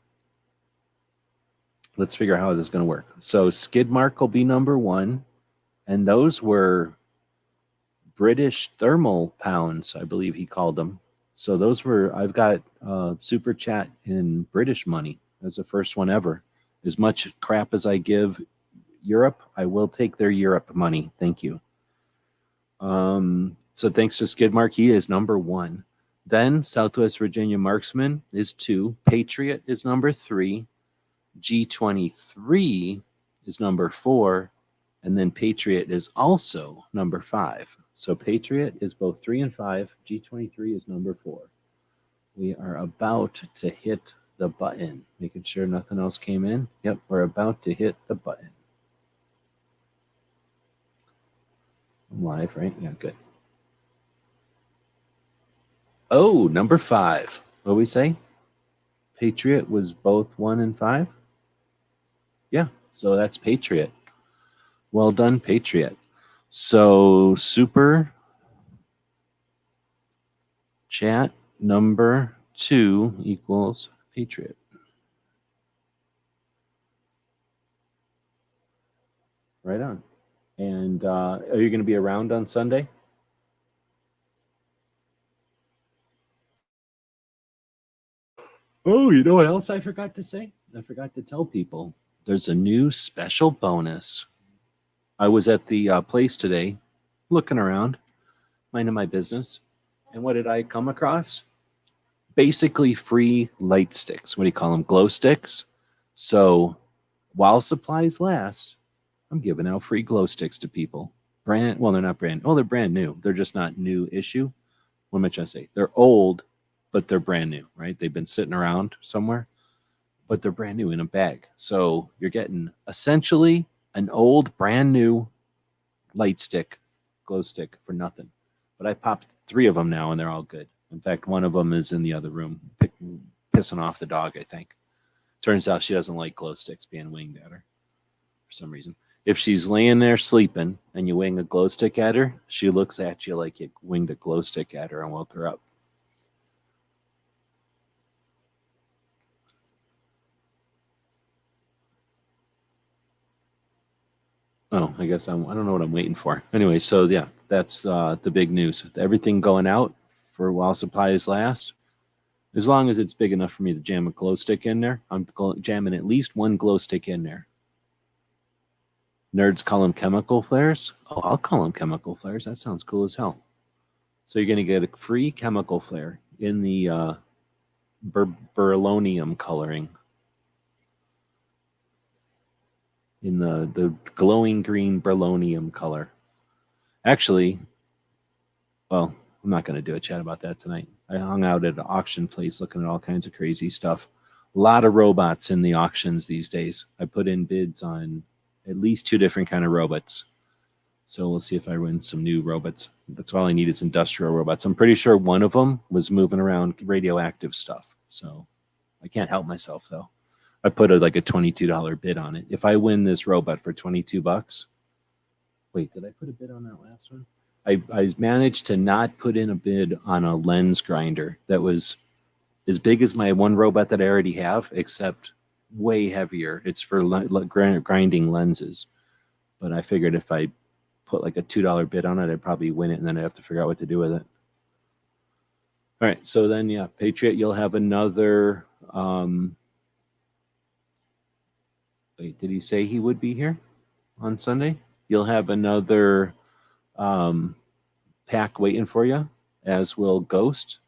Let's figure out how this is going to work. So skid mark will be number 1, and those were British thermal pounds, I believe he called them. So those were, I've got Super Chat in British money as the first one ever. As much crap as I give Europe, I will take their Europe money. Thank you. So thanks to Skidmark, he is number 1. Then Southwest Virginia Marksman is 2. Patriot is number 3. G23 is number 4. And then Patriot is also number 5. So Patriot is both 3 and 5. G23 is number 4. We are about to hit the button. Making sure nothing else came in. Yep, we're about to hit the button. I'm live, right? Yeah, good. Oh, number 5. What do we say? Patriot was both 1 and 5? Yeah, so that's Patriot. Well done, Patriot. So Super Chat number 2 equals Patriot. Right on. And are you going to be around on Sunday? Oh, you know what else I forgot to say? I forgot to tell people there's a new special bonus. I was at the place today looking around, minding my business. And what did I come across? Basically free light sticks. What do you call them? Glow sticks. So while supplies last, I'm giving out free glow sticks to people. Well, they're not brand. Oh, they're brand new. They're just not new issue. What am I trying to say? They're old, but they're brand new, right? They've been sitting around somewhere, but they're brand new in a bag. So you're getting essentially an old, brand new light stick, glow stick for nothing. But I popped 3 of them now, and they're all good. In fact, one of them is in the other room, pissing off the dog, I think. Turns out she doesn't like glow sticks being winged at her for some reason. If she's laying there sleeping and you wing a glow stick at her, she looks at you like you winged a glow stick at her and woke her up. Oh, I guess I don't know what I'm waiting for. Anyway, so yeah, that's the big news. Everything going out for while supplies last. As long as it's big enough for me to jam a glow stick in there, I'm jamming at least 1 glow stick in there. Nerds call them chemical flares. Oh, I'll call them chemical flares. That sounds cool as hell. So you're going to get a free chemical flare in the beryllium coloring. In the glowing green beryllium color. Actually, well, I'm not going to do a chat about that tonight. I hung out at an auction place looking at all kinds of crazy stuff. A lot of robots in the auctions these days. I put in bids on at least 2 different kind of robots. So we'll see if I win some new robots. That's all I need is industrial robots. I'm pretty sure one of them was moving around radioactive stuff. So I can't help myself, though. I put like a $22 bid on it. If I win this robot for $22, wait, did I put a bid on that last one? I managed to not put in a bid on a lens grinder that was as big as my one robot that I already have, except way heavier. It's for grinding lenses. But I figured if I put like a $2 bid on it, I'd probably win it, and then I'd have to figure out what to do with it. All right, so then, yeah, Patriot, you'll have another... wait, did he say he would be here on Sunday? You'll have another pack waiting for you, as will Ghost.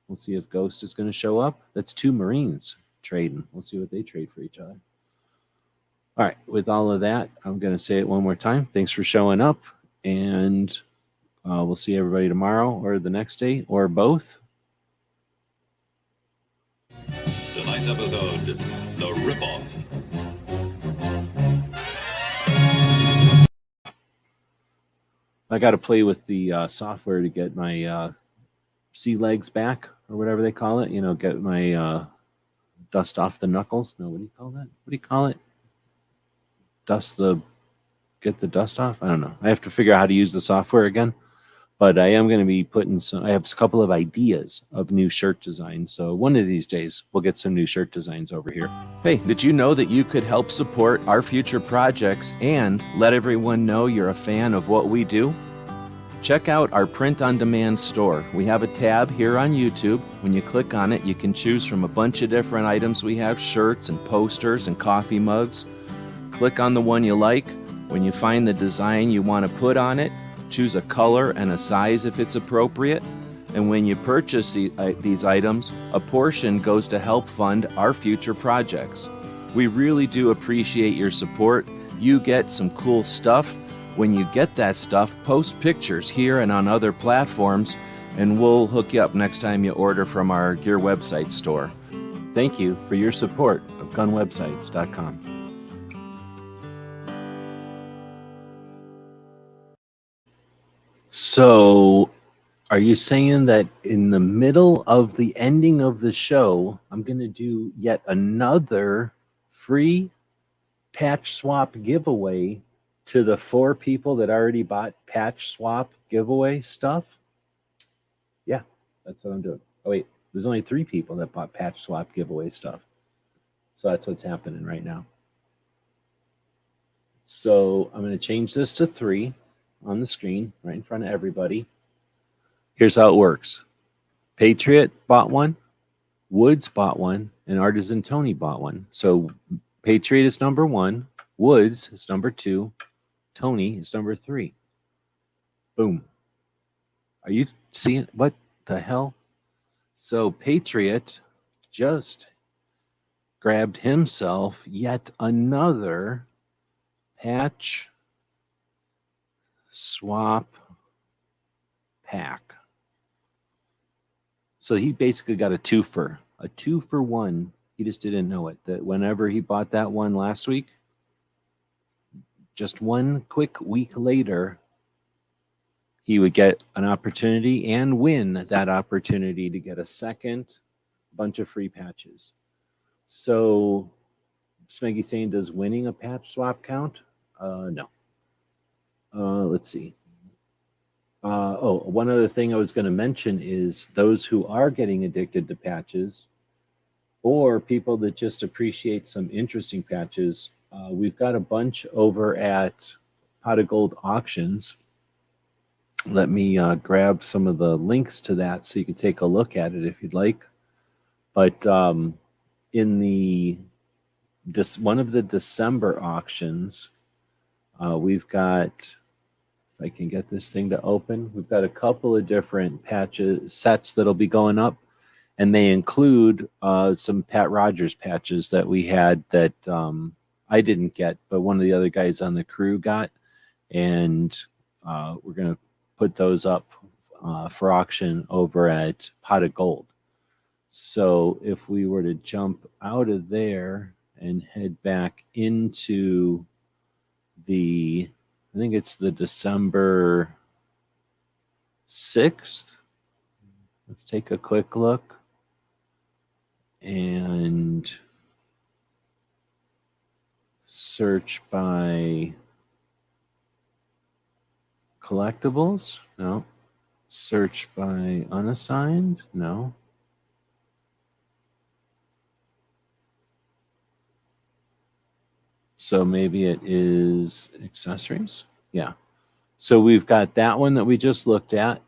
We'll see if Ghost is going to show up. That's 2 Marines trading. We'll see what they trade for each other. All right, with all of that, I'm going to say it one more time. Thanks for showing up, and we'll see everybody tomorrow or the next day or both. Tonight's episode, The Ripoff. I got to play with the software to get my sea legs back, or whatever they call it. You know, get my dust off the knuckles. No, what do you call that? What do you call it? Get the dust off? I don't know. I have to figure out how to use the software again. But I am going to be putting I have a couple of ideas of new shirt designs. So one of these days, we'll get some new shirt designs over here. Hey, did you know that you could help support our future projects and let everyone know you're a fan of what we do? Check out our print-on-demand store. We have a tab here on YouTube. When you click on it, you can choose from a bunch of different items. We have shirts and posters and coffee mugs. Click on the one you like. When you find the design you want to put on it, choose a color and a size if it's appropriate. And when you purchase these items, a portion goes to help fund our future projects. We really do appreciate your support. You get some cool stuff. When you get that stuff, post pictures here and on other platforms, and we'll hook you up next time you order from our Gear website store. Thank you for your support of gunwebsites.com. So, are you saying that in the middle of the ending of the show, I'm going to do yet another free patch swap giveaway to the 4 people that already bought patch swap giveaway stuff? Yeah, that's what I'm doing. Oh, wait, there's only 3 people that bought patch swap giveaway stuff. So that's what's happening right now. So I'm going to change this to 3 on the screen right in front of everybody. Here's how it works. Patriot bought one, Woods bought one, and Artisan Tony bought one. So Patriot is number 1, Woods is number 2, Tony is number 3. Boom. Are you seeing what the hell? So Patriot just grabbed himself yet another patch swap pack. So he basically got a 2-for-1. He just didn't know it. That whenever he bought that one last week, just one quick week later, he would get an opportunity and win that opportunity to get a second bunch of free patches. So Smeggy's saying, does winning a patch swap count? No. Let's see. One other thing I was going to mention is those who are getting addicted to patches or people that just appreciate some interesting patches. We've got a bunch over at Pot of Gold Auctions. Let me grab some of the links to that so you can take a look at it if you'd like. But in one of the December auctions, we've got, if I can get this thing to open, we've got a couple of different patches sets that'll be going up, and they include some Pat Rogers patches that we had that I didn't get, but one of the other guys on the crew got, and we're going to put those up for auction over at Pot of Gold. So if we were to jump out of there and head back into I think it's the December 6th. Let's take a quick look and search by collectibles. No. Search by unassigned. No. So maybe it is accessories. Yeah. So we've got that one that we just looked at.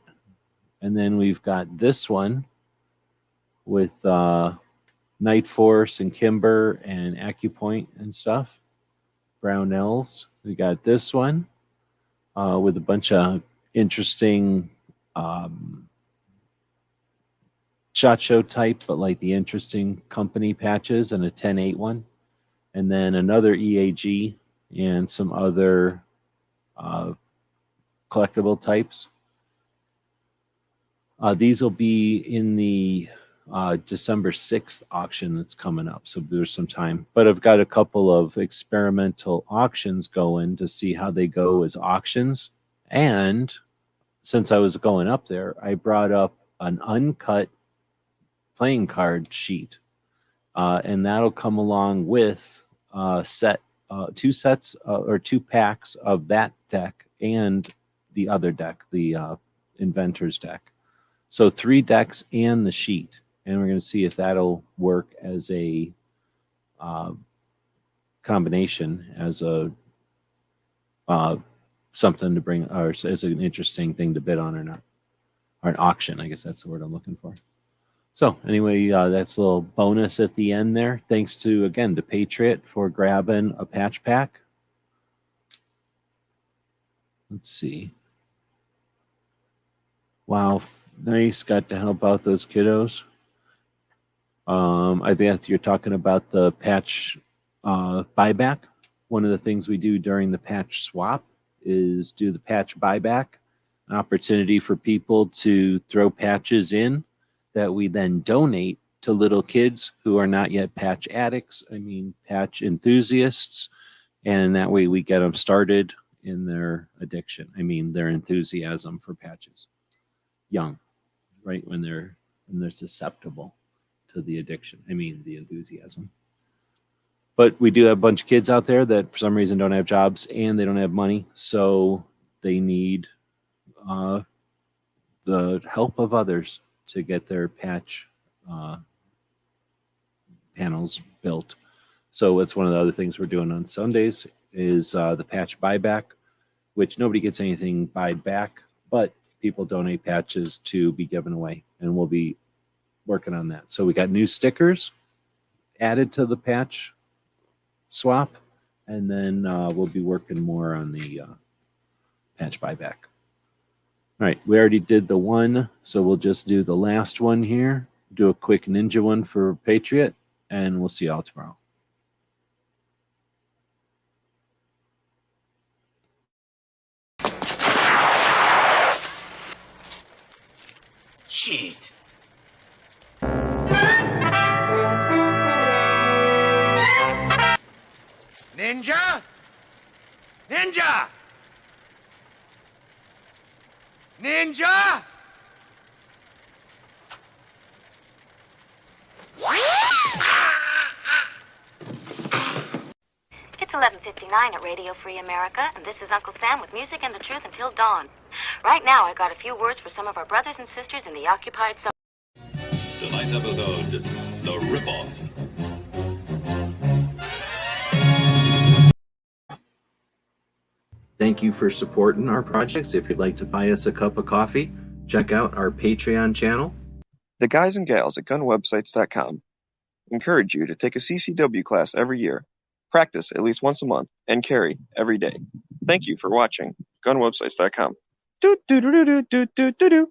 And then we've got this one with Night Force and Kimber and Acupoint and stuff. Brownells. We got this one with a bunch of interesting SHOT Show type, but like the interesting company patches, and a 10-8 one. And then another EAG and some other collectible types. These will be in the December 6th auction that's coming up, so there's some time. But I've got a couple of experimental auctions going to see how they go as auctions. And since I was going up there, I brought up an uncut playing card sheet. And that'll come along with two sets or 2 packs of that deck and the other deck, the Inventor's deck. So 3 decks and the sheet. And we're going to see if that'll work as a combination, as a something to bring, or as an interesting thing to bid on or not. Or an auction, I guess that's the word I'm looking for. So anyway, that's a little bonus at the end there. Thanks to, again, to Patriot for grabbing a patch pack. Let's see. Wow, nice. Got to help out those kiddos. I think you're talking about the patch buyback. One of the things we do during the patch swap is do the patch buyback, an opportunity for people to throw patches in that we then donate to little kids who are not yet patch addicts. I mean, patch enthusiasts. And that way we get them started in their addiction. I mean, their enthusiasm for patches. Young, right? When they're susceptible to the addiction. I mean, the enthusiasm. But we do have a bunch of kids out there that for some reason don't have jobs and they don't have money. So they need the help of others to get their patch panels built. So it's one of the other things we're doing on Sundays is the patch buyback, which nobody gets anything buyed back, but people donate patches to be given away, and we'll be working on that. So we got new stickers added to the patch swap, and then we'll be working more on the patch buyback. All right, we already did the one, so we'll just do the last one here. Do a quick ninja one for Patriot, and we'll see y'all tomorrow. Shit. Ninja? Ninja! Ninja! It's 11:59 at Radio Free America, and this is Uncle Sam with music and the truth until dawn. Right now, I got a few words for some of our brothers and sisters in the occupied zone. Tonight's episode, The Ripoff. Thank you for supporting our projects. If you'd like to buy us a cup of coffee, check out our Patreon channel. The guys and gals at gunwebsites.com encourage you to take a CCW class every year, practice at least once a month, and carry every day. Thank you for watching gunwebsites.com. Do do do do do do do do.